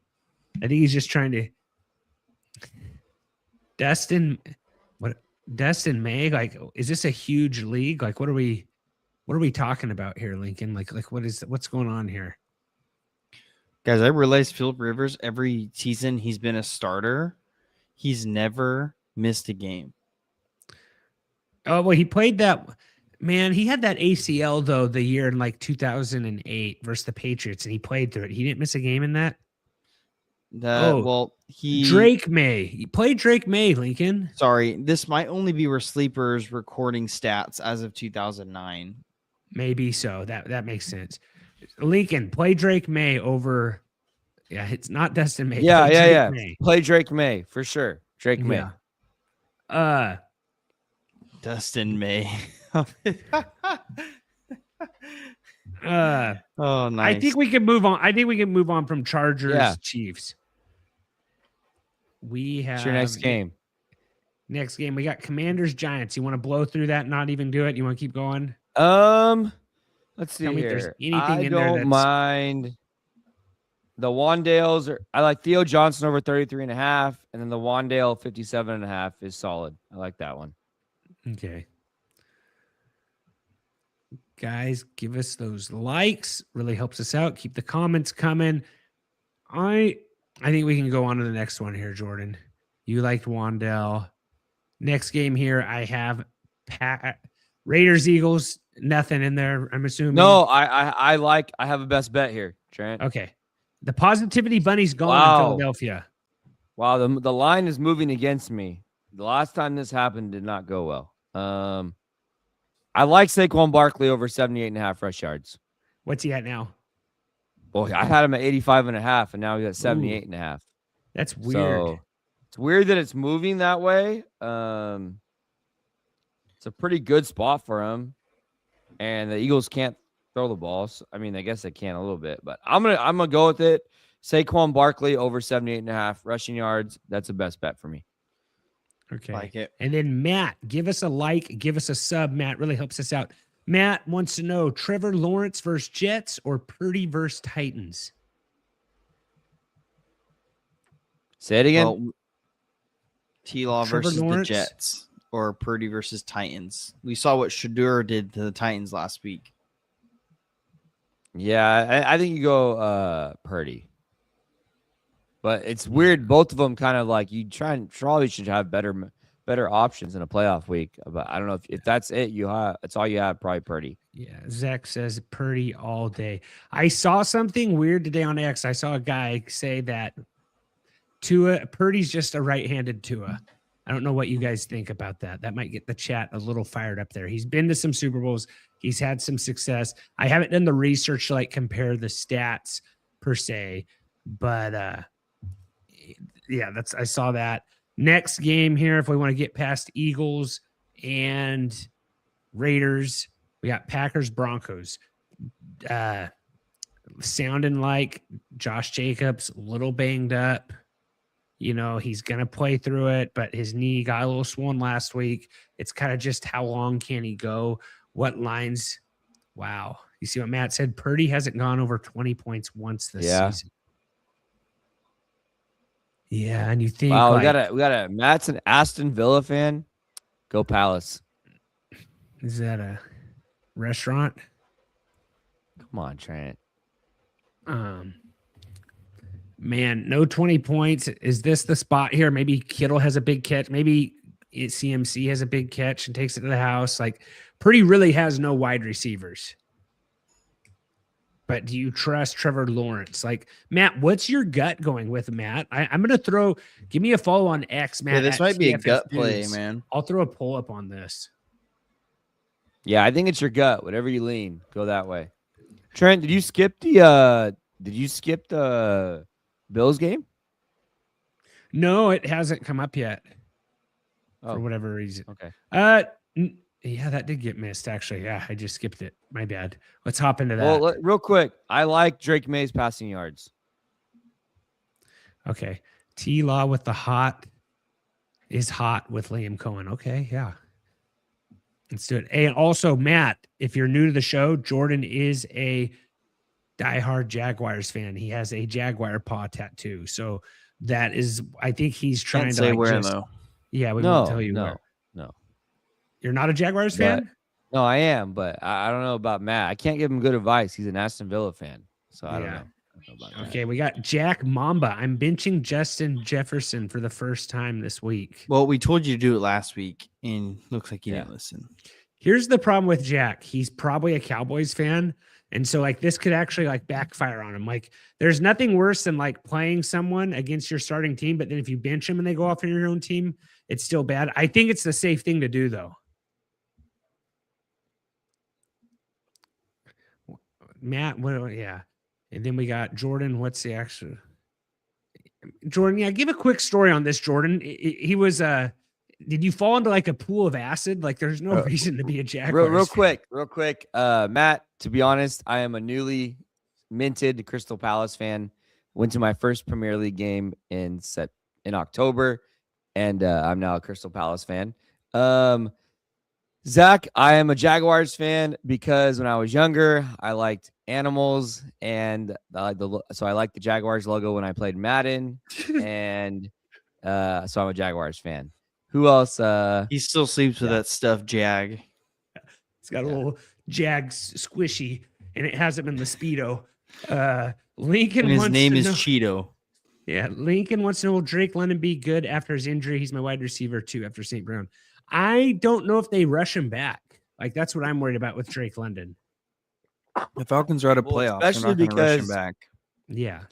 I think he's just trying to Dustin May, like, is this a huge league? Like, what are we talking about here, Lincoln? Like what's going on here? Guys, I realized Phillip Rivers, every season he's been a starter, he's never missed a game. Oh, well, he played that. Man, he had that ACL, though, the year in like 2008 versus the Patriots, and he played through it. He didn't miss a game in that? Drake May. He played Drake May, Lincoln. Sorry, this might only be where Sleeper's recording stats as of 2009. Maybe so. That makes sense. Lincoln, play Drake May over. Yeah, it's not Dustin May. Yeah, Play Drake May. Play Drake May for sure. Drake May. Yeah. Dustin May. Oh, nice. I think we can move on. From Chargers Chiefs. We have What's your next game. Next game, we got Commanders Giants. You want to blow through that and not even do it? You want to keep going? Let's see Tell me if there's here. anything I in there don't that's mind the Wandales. I like Theo Johnson over 33.5, and then the Wandale 57.5 is solid. I like that one. okay. Guys, give us those likes. Really helps us out. Keep the comments coming. I think we can go on to the next one here, Jordan. You liked Wandell. Next game here, I have Raiders Eagles. Nothing in there, I'm assuming. No, I have a best bet here, Trent. Okay. The positivity bunny's gone in Wow. Philadelphia. Wow, the line is moving against me. The last time this happened did not go well. I like Saquon Barkley over 78.5 rush yards. What's he at now? Well, I had him at 85.5, and now he's at 78.5. That's weird. So it's weird that it's moving that way. It's a pretty good spot for him, and the Eagles can't throw the ball. So, I mean, I guess they can a little bit, but I'm gonna go with it. Saquon Barkley over 78.5 rushing yards. That's the best bet for me. Okay. Like it. And then Matt, give us a like, give us a sub. Matt really helps us out. Matt wants to know Trevor Lawrence versus Jets or Purdy versus Titans. Say it again. Well, T-Law Trevor versus Lawrence? the Jets or Purdy versus Titans. We saw what Shadur did to the Titans last week. Yeah, I think you go Purdy. But it's weird. Both of them kind of like you probably should have better options in a playoff week. But I don't know if that's it. That's all you have. Probably Purdy. Yeah, Zach says Purdy all day. I saw something weird today on X. I saw a guy say that Purdy's just a right-handed Tua. I don't know what you guys think about that. That might get the chat a little fired up there. He's been to some Super Bowls. He's had some success. I haven't done the research to like compare the stats per se, but yeah, I saw that. Next game here, if we want to get past Eagles and Raiders, we got Packers Broncos. Sounding like Josh Jacobs, a little banged up. You know, he's going to play through it, but his knee got a little swollen last week. It's kind of just how long can he go? What lines? Wow. You see what Matt said? Purdy hasn't gone over 20 points once this season. Yeah, and you think wow, we got a Matt's an Aston Villa fan. Go Palace. Is that a restaurant? Come on, Trent. Man, no 20 points. Is this the spot here? Maybe Kittle has a big catch. Maybe CMC has a big catch and takes it to the house. Like, Purdy really has no wide receivers. But do you trust Trevor Lawrence? Like, Matt, what's your gut going with, Matt? I'm going to give me a follow on X, Matt. Yeah, this might be a gut play, Dudes. man. I'll throw a pull up on this. Yeah, I think it's your gut. Whatever you lean, go that way. Trent, did you skip the Bills game? No, it hasn't come up yet. Oh. For whatever reason. Okay. Yeah, that did get missed, actually. Yeah, I just skipped it. My bad. Let's hop into that. Well, real quick, I like Drake May's passing yards. Okay. T-Law with the hot is hot with Liam Cohen. Okay, yeah. Let's do it. And also, Matt, if you're new to the show, Jordan is a diehard Jaguars fan. He has a Jaguar paw tattoo. So that is, I think he's trying Can't to say like where, just, though. yeah, we won't tell you where. No. You're not a Jaguars fan? No, I am, but I don't know about Matt. I can't give him good advice. He's an Aston Villa fan, so I don't know. Okay, we got Jack Mamba. I'm benching Justin Jefferson for the first time this week. Well, we told you to do it last week, and looks like you didn't listen. Here's the problem with Jack. He's probably a Cowboys fan. And so like this could actually like backfire on him. Like there's nothing worse than like playing someone against your starting team, but then if you bench them and they go off on your own team, it's still bad. I think it's the safe thing to do though. Matt, yeah. And then we got Jordan. What's the actual Jordan? Yeah, give a quick story on this, Jordan. He was did you fall into like a pool of acid? Like there's no reason to be a Jaguars real quick. Matt, to be honest, I am a newly minted Crystal Palace fan. Went to my first Premier League game in October, and I'm now a Crystal Palace fan. Zach, I am a Jaguars fan because when I was younger, I liked animals, and I liked the Jaguars logo when I played Madden, and so I'm a Jaguars fan. Who else? He still sleeps with Yeah. that stuffed Jag. It's got a little Jag squishy, and it has him in the Speedo. Lincoln And his wants name to is know, Cheeto. Yeah, Lincoln wants to know, will Drake London be good after his injury? He's my wide receiver too after St. Brown. I don't know if they rush him back. Like, that's what I'm worried about with Drake London. The Falcons are out of Well, playoffs. They're especially not going to rush him because- back. Yeah.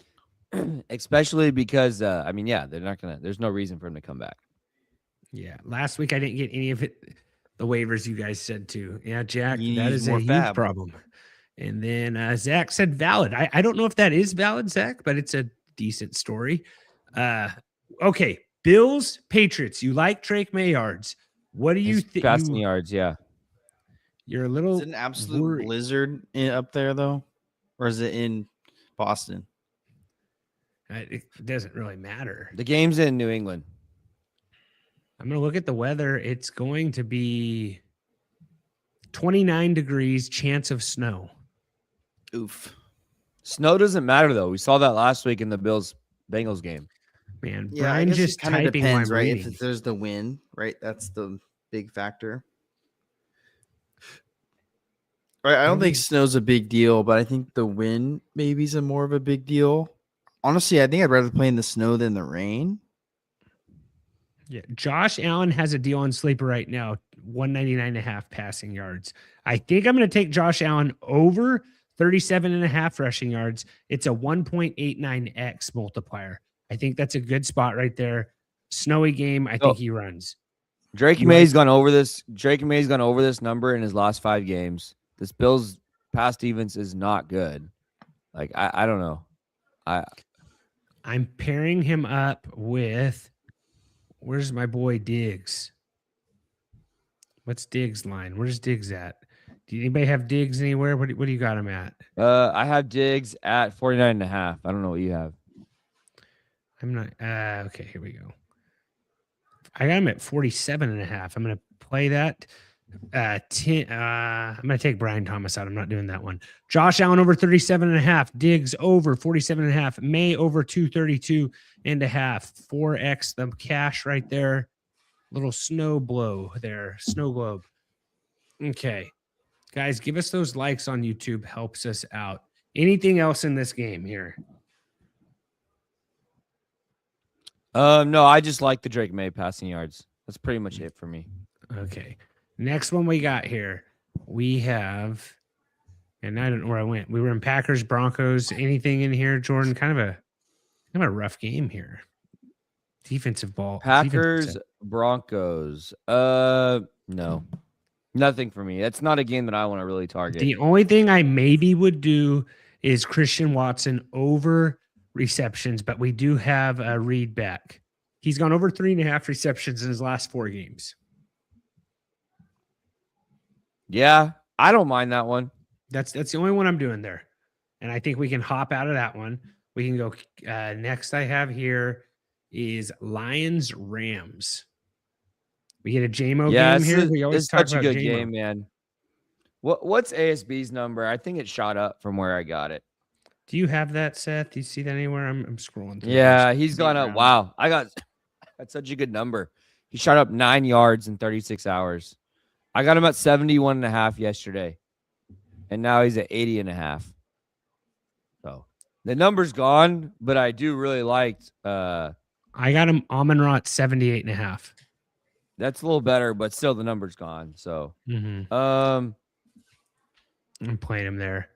Especially because they're not gonna. There's no reason for him to come back. Yeah. Last week I didn't get any of it. The waivers you guys said too. Yeah, Jack, He that needs is a more huge fab. problem. And then Zach said valid. I don't know if that is valid, Zach, but it's a decent story. Okay. Bills, Patriots. You like Drake May yards. What do you His think? passing yards? Yeah. You're a Is little it an absolute worried. blizzard up there, though? Or is it in Boston? It doesn't really matter. The game's in New England. I'm going to look at the weather. It's going to be 29 degrees, chance of snow. Oof. Snow doesn't matter though. We saw that last week in the Bills-Bengals game. Man, Yeah, I Brian guess just it kind of typing while depends, I'm right? reading. If there's the wind, right? That's the big factor. Right. I don't think snow's a big deal, but I think the wind maybe is more of a big deal. Honestly, I think I'd rather play in the snow than the rain. Yeah, Josh Allen has a deal on Sleeper right now, 199.5 passing yards. I think I'm going to take Josh Allen over 37.5 rushing yards. It's a 1.89x multiplier. I think that's a good spot right there. Snowy game. I think he runs. Drake You May's gone over this. Drake May's gone over this number in his last 5 games. This Bills pass defense is not good. Like I don't know. I'm pairing him up with, where's my boy Diggs? What's Diggs' line? Where's Diggs at? Do anybody have Diggs anywhere? What do you got him at? I have Diggs at 49.5. I don't know what you have. I'm not. Okay, here we go. I got him at 47.5. I'm going to play that. 10. I'm going to take Brian Thomas out. I'm not doing that one. Josh Allen over 37.5. Diggs over 47.5. May over 232.5. 4x the cash right there. Little snow blow there. Snow globe. Okay. Guys, give us those likes on YouTube. Helps us out. Anything else in this game here? No, I just like the Drake May passing yards. That's pretty much it for me. Okay. Next one we got here. We have, and I don't know where I went. We were in Packers, Broncos. Anything in here, Jordan? Kind of a rough game here. Defensive ball. Packers, Broncos. No. Nothing for me. That's not a game that I want to really target. The only thing I maybe would do is Christian Watson over receptions, but we do have a read back. He's gone over 3.5 receptions in his last 4 games. Yeah, I don't mind that one. That's the only one I'm doing there. And I think we can hop out of that one. We can go next I have here is Lions Rams. We get a JMO Yeah, game here. We always it's talk such a about good JMO. game, man. What's ASB's number? I think it shot up from where I got it. Do you have that, Seth? Do you see that anywhere? I'm scrolling through. Yeah, he's gone up. around. Wow, that's such a good number. He shot up 9 yards in 36 hours. I got him at 71.5 yesterday, and now he's at 80.5. So the number's gone, but I do really liked. I got him Amon-Ra at 78.5. That's a little better, but still the number's gone. So, I'm playing him there.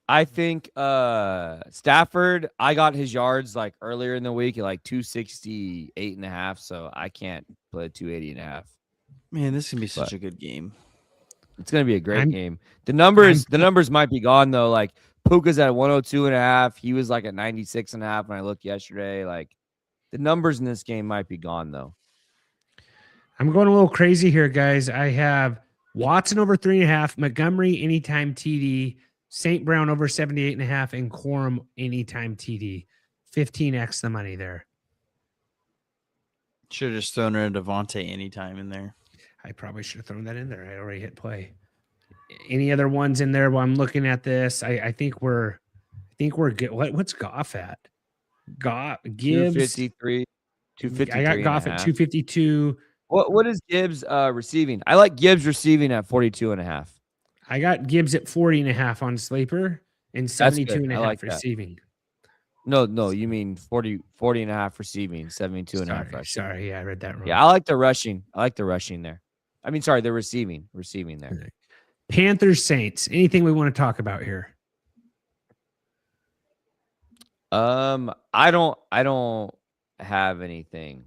I think Stafford, I got his yards like earlier in the week at like 268.5. So I can't play 280.5. Man, this is gonna be such a good game. It's gonna be a great game. The numbers might be gone though. Like Puka's at 102.5. He was like at 96.5 when I looked yesterday. Like the numbers in this game might be gone though. I'm going a little crazy here, guys. I have Watson over 3.5, Montgomery anytime TD, St. Brown over 78.5, and Quorum anytime TD. 15x the money there. Should have just thrown a Devontae anytime in there. I probably should have thrown that in there. I already hit play. Any other ones in there while I'm looking at this? I think we're good. What's Goff at? Gibbs. 253, I got 253 and a Goff at half. 252. What is Gibbs receiving? I like Gibbs receiving at 42 and a half. I got Gibbs at 40 and a half on sleeper and 72 good. and a I half like that. receiving. No, you mean 40 and a half receiving, 72 and a half rushing. Sorry, yeah, I read that wrong. Yeah, I like the rushing. there. I mean, sorry, the receiving there. Panthers Saints. Anything we want to talk about here? I don't have anything.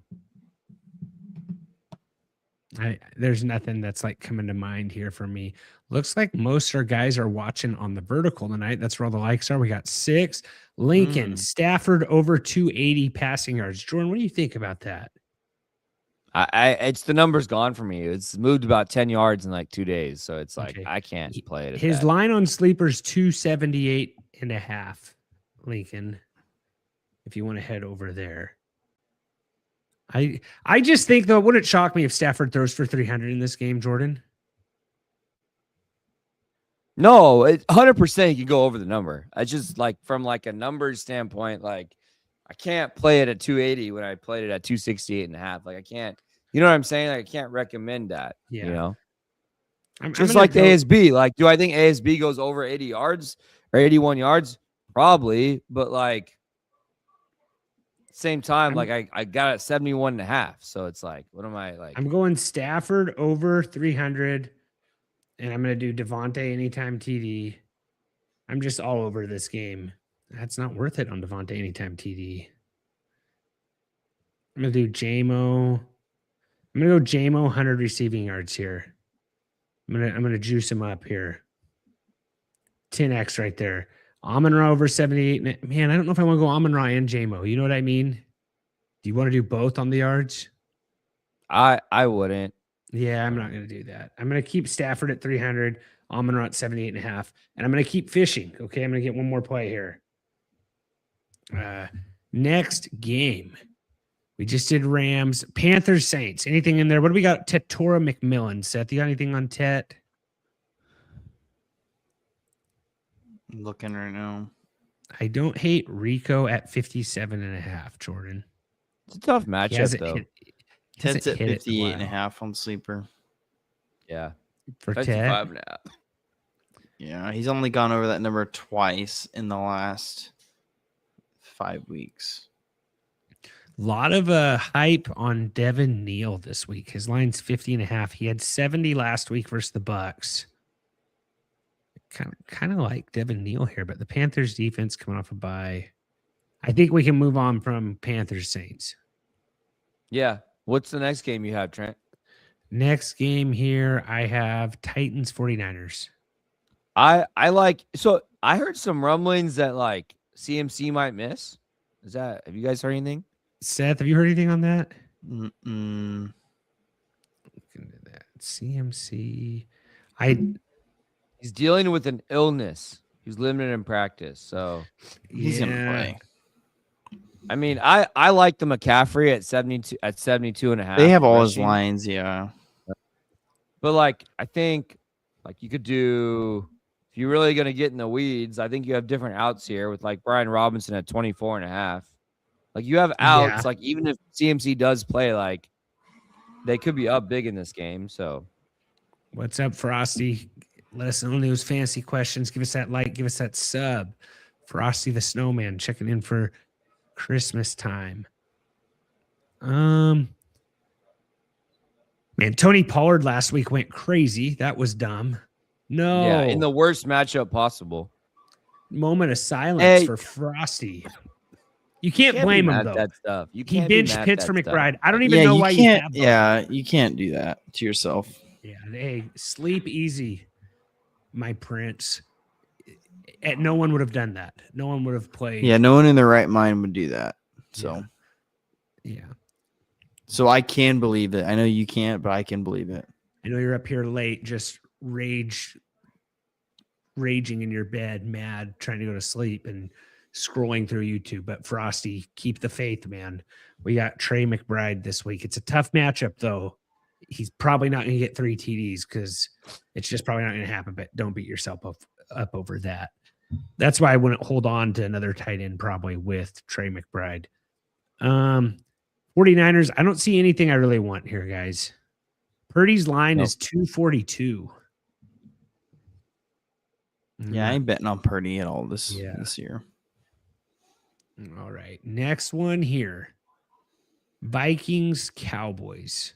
There's nothing that's like coming to mind here for me. Looks like most of our guys are watching on the vertical tonight. That's where all the likes are. We got 6. Lincoln, Stafford over 280 passing yards. Jordan, what do you think about that? It's the number's gone for me. It's moved about 10 yards in like 2 days. So it's like, Okay. I can't play it. His line on sleepers 278 and a half. Lincoln, if you want to head over there. I just think, though, wouldn't it shock me if Stafford throws for 300 in this game, Jordan? No, 100% you can go over the number. I just like from like a numbers standpoint, like I can't play it at 280 when I played it at 268 and a half. Like I can't, you know what I'm saying? Like I can't recommend that. Yeah. You know, I'm just gonna like the go- ASB. Like, do I think ASB goes over 80 yards or 81 yards? Probably, but like same time, like I got it 71 and a half. So it's like, what am I like? I'm going Stafford over 300, and I'm going to do Devontae anytime TD. I'm just all over this game. That's not worth it on Devontae anytime TD. I'm going to do JMO. I'm going to go JMO 100 receiving yards here. I'm going to juice him up here. 10x right there. Amon-Ra over 78. Man, I don't know if I want to go Amon-Ra and JMO. You know what I mean? Do you want to do both on the yards? I wouldn't. Yeah, I'm not going to do that. I'm going to keep Stafford at 300, Amon-Ra at 78 and a half, and I'm going to keep fishing. Okay, I'm going to get one more play here. Next game. We just did Rams, Panthers, Saints. Anything in there? What do we got? Tetora McMillan. Seth, you got anything on Tet? I'm looking right now. I don't hate Rico at 57 and a half, Jordan. It's a tough He matchup hasn't though. hit- he Ted's hasn't at hit it in a 58 and a while. half on sleeper. Yeah. For 55 Ted. and a half. Yeah, he's only gone over that number twice in the last 5 weeks. A lot of hype on Devin Neal this week. His line's 50 and a half. He had 70 last week versus the Bucks. Kind of like Devin Neal here, but the Panthers defense coming off a bye. I think we can move on from Panthers Saints. Yeah. What's the next game you have, Trent? Next game here, I have Titans 49ers. I like, so I heard some rumblings that like CMC might miss. Have you guys heard anything? Seth, have you heard anything on that? Mm-mm. Look into that. CMC. He's dealing with an illness. He's limited in practice. So He's gonna play. I mean, I like the McCaffrey at 72 and a half. They have all his rushing. lines, yeah. But like I think like you could do, if you're really gonna get in the weeds, I think you have different outs here with like Brian Robinson at 24 and a half. Like you have outs, Yeah. like even if CMC does play, like they could be up big in this game. So What's up, Frosty? Let us know those fancy questions. Give us that like, give us that sub. Frosty the Snowman checking in for Christmas time. Man, Tony Pollard last week went crazy. That was dumb. No. yeah, in the worst matchup possible. Moment of silence Hey. for Frosty. You can't Can't be blame mad him, at though. that stuff. You He can't be benched mad at Pitts for that stuff. McBride. I don't even Yeah, know you why you can't. have Yeah, you can't do that to yourself. Yeah, hey, sleep easy, my prince. No one would have done that. No one would have played. Yeah, no one in their right mind would do that. So, Yeah. so I can believe it. I know you can't, but I can believe it. I know you're up here late, just raging in your bed, mad, trying to go to sleep and scrolling through YouTube. But Frosty, keep the faith, man. We got Trey McBride this week. It's a tough matchup, though. he's probably not going to get 3 TDs because it's just probably not going to happen. But don't beat yourself up over that. That's why I wouldn't hold on to another tight end probably with Trey McBride. 49ers, I don't see anything I really want here, guys. Purdy's line is 242. Yeah, I ain't betting on Purdy at all this year. All right. Next one here. Vikings, Cowboys.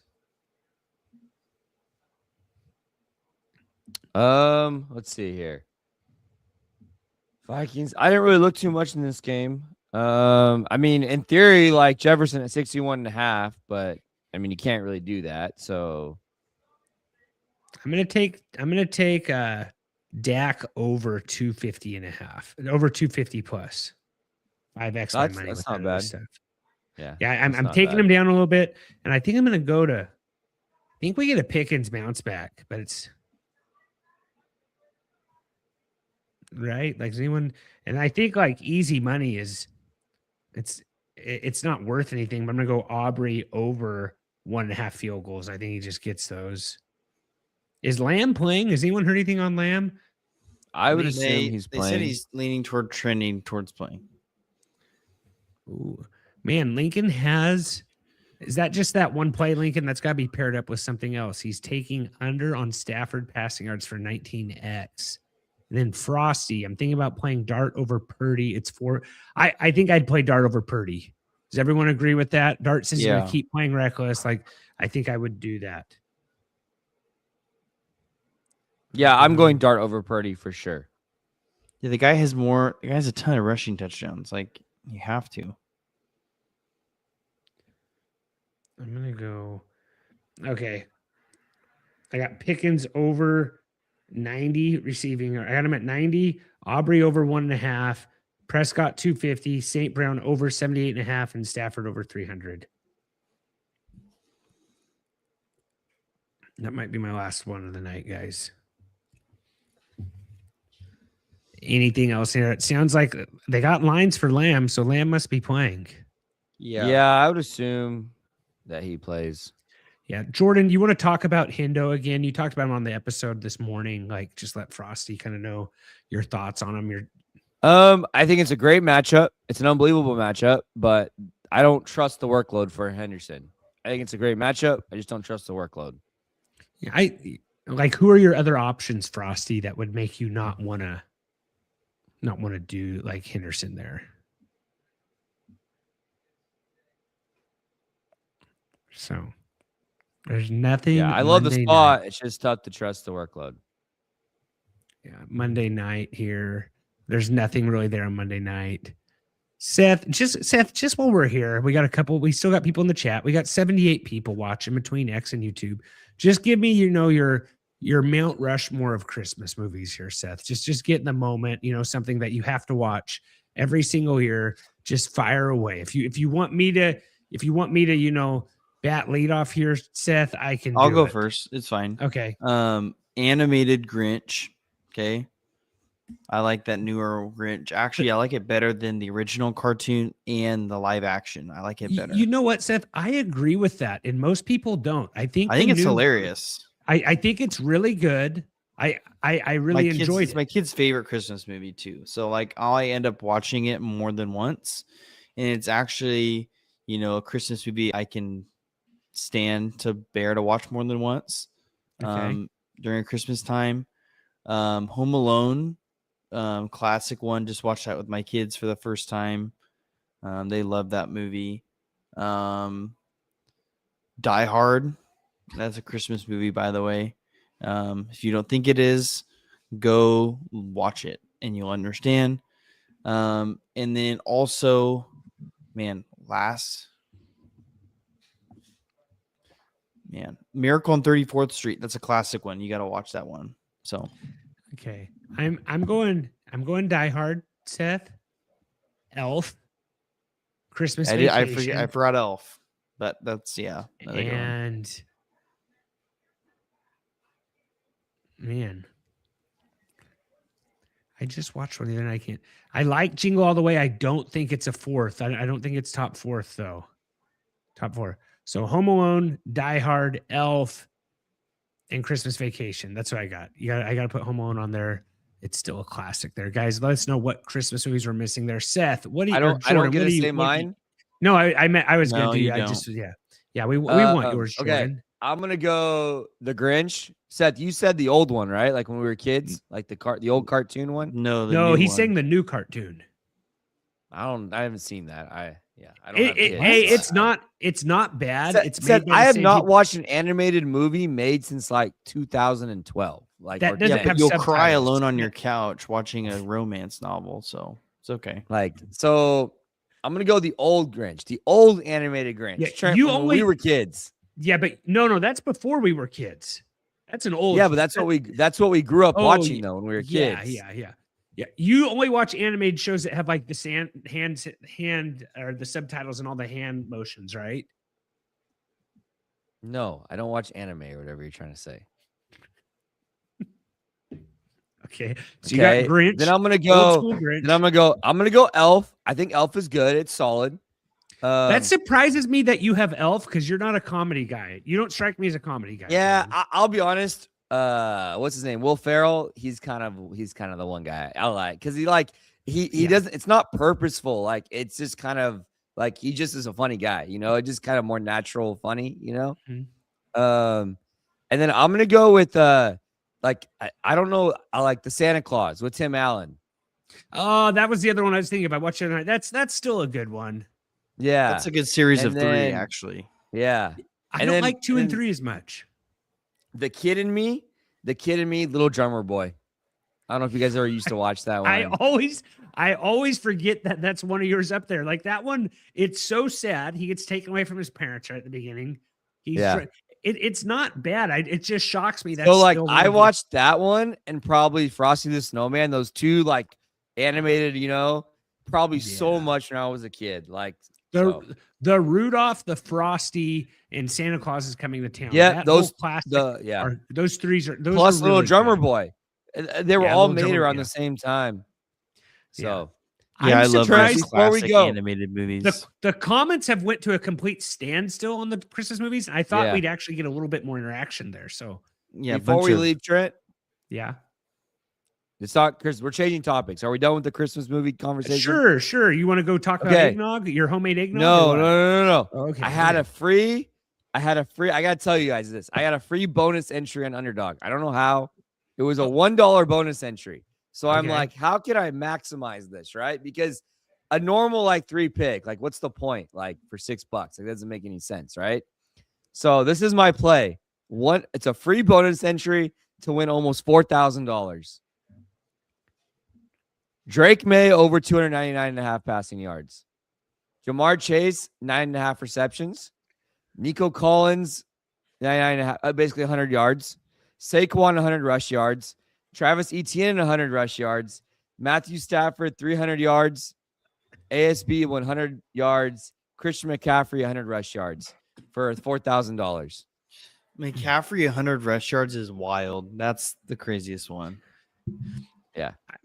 Let's see here. Vikings. I didn't really look too much in this game. I mean, in theory, like Jefferson at 61.5, but I mean, you can't really do that. So I'm gonna take Dak over 250.5, over 250 plus 5x my money. That's with not that other bad. stuff. Yeah, I'm taking him down a little bit, and I think I'm gonna go to. I think we get a Pickens bounce back, but it's right. Like, is anyone? And I think like easy money is, it's not worth anything. But I'm gonna go Aubrey over 1.5 field goals. I think he just gets those. Is Lamb playing? Has anyone heard anything on Lamb? I would assume he's playing. They said he's trending towards playing. Ooh, man, Lincoln has. Is that just that one play, Lincoln? That's got to be paired up with something else. He's taking under on Stafford passing yards for 19x. And then Frosty, I'm thinking about playing Dart over Purdy. It's 4. I think I'd play Dart over Purdy. Does everyone agree with that? Dart says he's going to keep playing reckless. Like, I think I would do that. Yeah, I'm going Dart over Purdy for sure. Yeah, the guy has a ton of rushing touchdowns. Like, you have to. I'm going to go. Okay. I got Pickens over 90 receiving. I got him at 90. Aubrey over 1.5. Prescott 250. St. Brown over 78.5. And Stafford over 300. That might be my last one of the night, guys. Anything else here? It sounds like they got lines for Lamb, so Lamb must be playing. Yeah, I would assume that he plays. Yeah, Jordan, you want to talk about Hendo again? You talked about him on the episode this morning. Like, just let Frosty kind of know your thoughts on him. I think it's a great matchup. It's an unbelievable matchup, but I don't trust the workload for Henderson. I think it's a great matchup. I just don't trust the workload. Yeah, who are your other options, Frosty, that would make you not want to do like Henderson there? So there's nothing. Yeah, I love the spot. It's just tough to trust the workload. Yeah, Monday night here. There's nothing really there on Monday night. Seth, just while we're here, we still got people in the chat. We got 78 people watching between X and YouTube. Just give me, your Mount Rushmore of Christmas movies here, Seth. Just get in the moment, something that you have to watch every single year. Just fire away. If you want me to, bat lead off here, Seth, I'll go first. It's fine. Okay. Animated Grinch. Okay. I like that newer Grinch. Actually, I like it better than the original cartoon and the live action. I like it better. You know what, Seth? I agree with that. And most people don't. I think it's hilarious. I think it's really good. I really enjoyed it. It's my kid's favorite Christmas movie too. So like I end up watching it more than once. And it's actually, a Christmas movie I can stand to bear to watch more than once. Okay. During Christmas time. Home Alone. Classic one. Just watched that with my kids for the first time. They love that movie. Die Hard. That's a Christmas movie, by the way. If you don't think it is, go watch it and you'll understand. And then also, Miracle on 34th Street. That's a classic one. You got to watch that one. So, okay, I'm going Die Hard, Seth. Elf. Christmas Vacation. I forgot Elf, but that's and man, I just watched one the other night. I like Jingle All the Way. I don't think it's a fourth. I don't think it's top fourth though. Top 4. So Home Alone, Die Hard, Elf, and Christmas Vacation. That's what I got. I got to put Home Alone on there. It's still a classic there, guys. Let us know what Christmas movies we're missing there. Seth, what do you? I don't get to say what mine. No, I meant I was No, going to do. you I don't. just yeah. We want yours, Okay, Jordan. I'm gonna go The Grinch. Seth, you said the old one, right? Like when we were kids, like the old cartoon one. No, the No, new he's one. saying the new cartoon. I haven't seen that. I don't have kids. Hey, so it's not bad. Seth, It's Seth, made by I the have same not people. watched an animated movie made since like 2012. Like That or- doesn't Yeah, but have you'll cry subtitles. alone on your couch watching a romance novel, so it's okay. like so. I'm gonna go the old Grinch, the old animated Grinch. Yeah, Trent, you when only- we were kids. Yeah, but no, that's before we were kids. That's an old. Yeah, but that's what we grew up Oh, watching though when we were kids. Yeah. You only watch animated shows that have like the hand or the subtitles and all the hand motions, right? No, I don't watch anime or whatever you're trying to say. Okay. So you got Grinch. Then I'm gonna old go. school Grinch. Then I'm gonna go Elf. I think Elf is good. It's solid. That surprises me that you have Elf because you're not a comedy guy. You don't strike me as a comedy guy. Yeah, Jordan. I'll be honest. What's his name? Will Ferrell. He's kind of the one guy I like because he doesn't. It's not purposeful. Like it's just kind of like he just is a funny guy. You know, it's just kind of more natural, funny. You know. Mhm. And then I'm gonna go with I don't know. I like the Santa Claus with Tim Allen. Oh, that was the other one I was thinking about. Watching tonight. That's still a good one. Yeah, That's a good series And of 3, then- actually. yeah. I And don't then- like 2 and and- 3 as much. The Kid in Me, Little Drummer Boy. I don't know if you guys ever used to watch that one. I always forget that that's one of yours up there. Like that one, it's so sad. He gets taken away from his parents right at the beginning. It's not bad. It just shocks me. That's So like still one I of the- watched that one and probably Frosty the Snowman. Those two like animated, probably so Yeah. much when I was a kid. Like the Rudolph, the Frosty, and Santa Claus is coming to town. Yeah, That those- whole classic those threes are those plus are Little really Drummer good. Boy. They were Yeah, all Little made Drummer- around yeah. the same time. So Yeah, I I'm love surprised those before we classic go, animated movies. the comments have went to a complete standstill on the Christmas movies. I thought Yeah. we'd actually get a little bit more interaction there. So Yeah, before bunch we of- leave, Trent, yeah, let's talk. Chris, we're changing topics. Are we done with the Christmas movie conversation? sure. You want to go talk about Okay. eggnog, your homemade eggnog? No. or what? No. Okay. I had a free. I gotta tell you guys this. I had a free bonus entry on Underdog. I don't know how. It was a $1 bonus entry. So I'm Okay. like, how can I maximize this, right? Because a normal like 3-pick, like what's the point? Like for $6, like that doesn't make any sense, right? So this is my play. It's a free bonus entry to win almost $4,000. Drake May over 299.5 passing yards. Jamar Chase 9.5 receptions. Nico Collins 99.5, basically 100 yards. Saquon 100 rush yards. Travis Etienne 100 rush yards. Matthew Stafford 300 yards. ASB 100 yards. Christian McCaffrey 100 rush yards for $4,000. McCaffrey 100 rush yards is wild. That's the craziest one.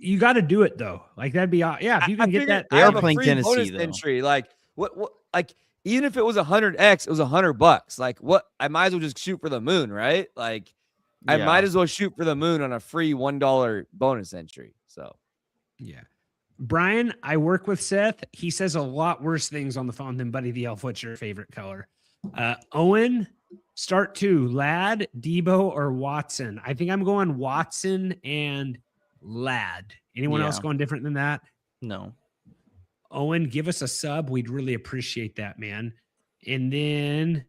You got to do it though. Like that'd be yeah. If you can get figured that, They I are have a playing free Tennessee, bonus though. entry. Like what? Like even if it was 100x, it was $100. Like what? I might as well just shoot for the moon, right? Like I Yeah. might as well shoot for the moon on a free $1 bonus entry. So yeah. Brian, I work with Seth. He says a lot worse things on the phone than Buddy the Elf. What's your favorite color? Owen, start 2. Lad, Debo, or Watson? I think I'm going Watson and Lad. Anyone else Yeah. going different than that? No. Owen, give us a sub. We'd really appreciate that, man. And then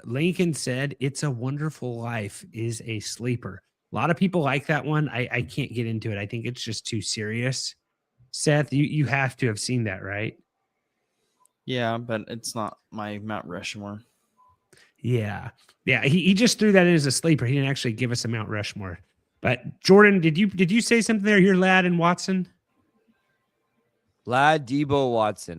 Lincoln said, "It's a Wonderful Life" is a sleeper. A lot of people like that one. I can't get into it. I think it's just too serious. Seth, you have to have seen that, right? Yeah, but it's not my Mount Rushmore. Yeah. He just threw that in as a sleeper. He didn't actually give us a Mount Rushmore. But Jordan, did you say something there? Your Lad and Watson? Lad, Debo,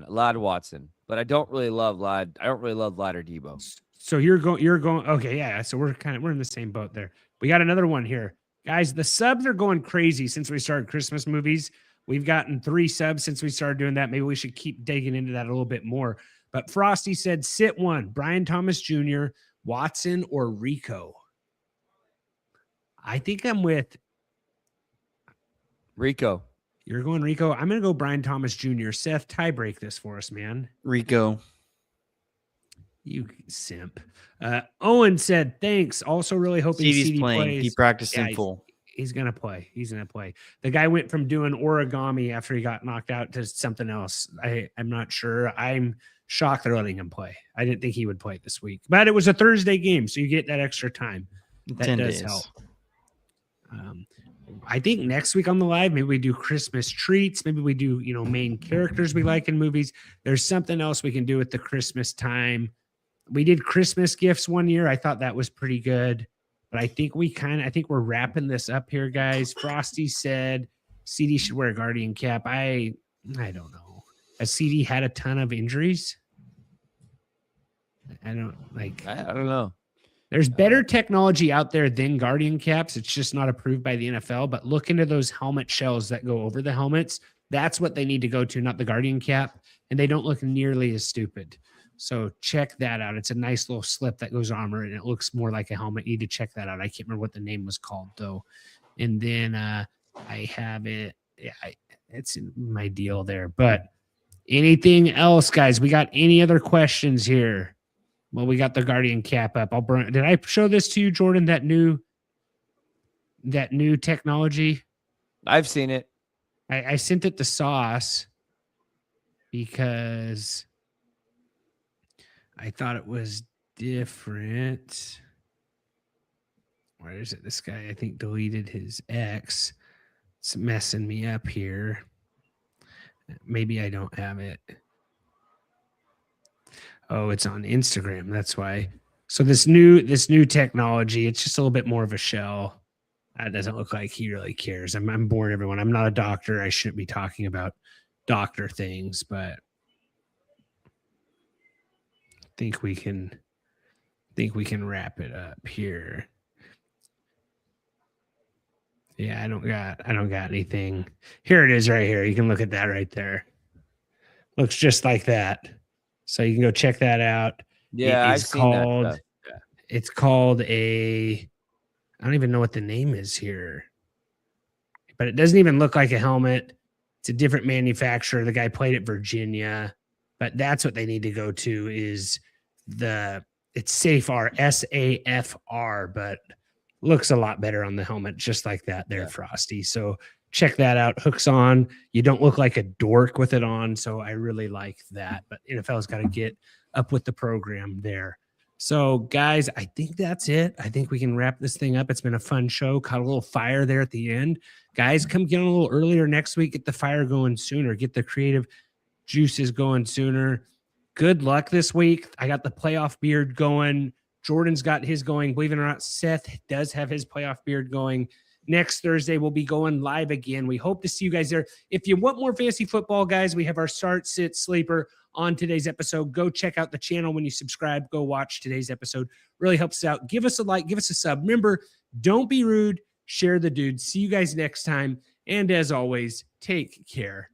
Lad Watson. But I don't really love Lad. I don't really love Lad or Debo. So you're going. Okay, yeah. So we're in the same boat there. We got another one here, guys. The subs are going crazy since we started Christmas movies. We've gotten 3 subs since we started doing that. Maybe we should keep digging into that a little bit more. But Frosty said sit one, Brian Thomas Jr., Watson, or Rico. I think I'm with Rico. You're going Rico. I'm going to go Brian Thomas Jr. Seth, tie break this for us, man. Rico. You simp. Owen said, thanks. Also really hoping CD's CD playing. plays. He practiced Yeah, in full. He's going to play. He's going to play. The guy went from doing origami after he got knocked out to something else. I'm not sure. I'm shocked they're letting him play. I didn't think he would play this week. But it was a Thursday game, so you get that extra time. That 10 does days. help. I think next week on the live, maybe we do Christmas treats. Maybe we do, main characters we like in movies. There's something else we can do at the Christmas time. We did Christmas gifts one year. I thought that was pretty good. But I think we're wrapping this up here, guys. Frosty said CD should wear a Guardian cap. I don't know. Has CD had a ton of injuries? I don't know. There's better technology out there than Guardian caps. It's just not approved by the NFL. But look into those helmet shells that go over the helmets. That's what they need to go to, not the Guardian cap. And they don't look nearly as stupid. So check that out. It's a nice little slip that goes armor, and it looks more like a helmet. You need to check that out. I can't remember what the name was called, though. And then I have it. Yeah, it's in my deal there. But anything else, guys? We got any other questions here? Well, we got the Guardian cap up. Did I show this to you, Jordan? That new technology? I've seen it. I sent it to Sauce because I thought it was different. Where is it? This guy, I think, deleted his X. It's messing me up here. Maybe I don't have it. Oh, it's on Instagram. That's why. So this new technology, it's just a little bit more of a shell. That doesn't look like he really cares. I'm boring everyone. I'm not a doctor. I shouldn't be talking about doctor things, but I think we can wrap it up here. Yeah, I don't got anything. Here it is right here. You can look at that right there. Looks just like that. So you can go check that out. Yeah, I've seen that stuff. Yeah. It's called I don't even know what the name is here. But it doesn't even look like a helmet. It's a different manufacturer. The guy played at Virginia. But that's what they need to go to is it's SAFR, SAFR, but looks a lot better on the helmet, just like that there, Frosty. So check that out. Hooks on. You don't look like a dork with it on. So I really like that. But NFL's got to get up with the program there. So, guys, I think that's it. I think we can wrap this thing up. It's been a fun show. Caught a little fire there at the end. Guys, come get on a little earlier next week. Get the fire going sooner. Get the creative juices going sooner. Good luck this week. I got the playoff beard going. Jordan's got his going. Believe it or not, Seth does have his playoff beard going. Next Thursday, we'll be going live again. We hope to see you guys there. If you want more fantasy football, guys, we have our start, sit, sleeper on today's episode. Go check out the channel when you subscribe. Go watch today's episode. Really helps us out. Give us a like. Give us a sub. Remember, don't be rude. Share the dude. See you guys next time. And as always, take care.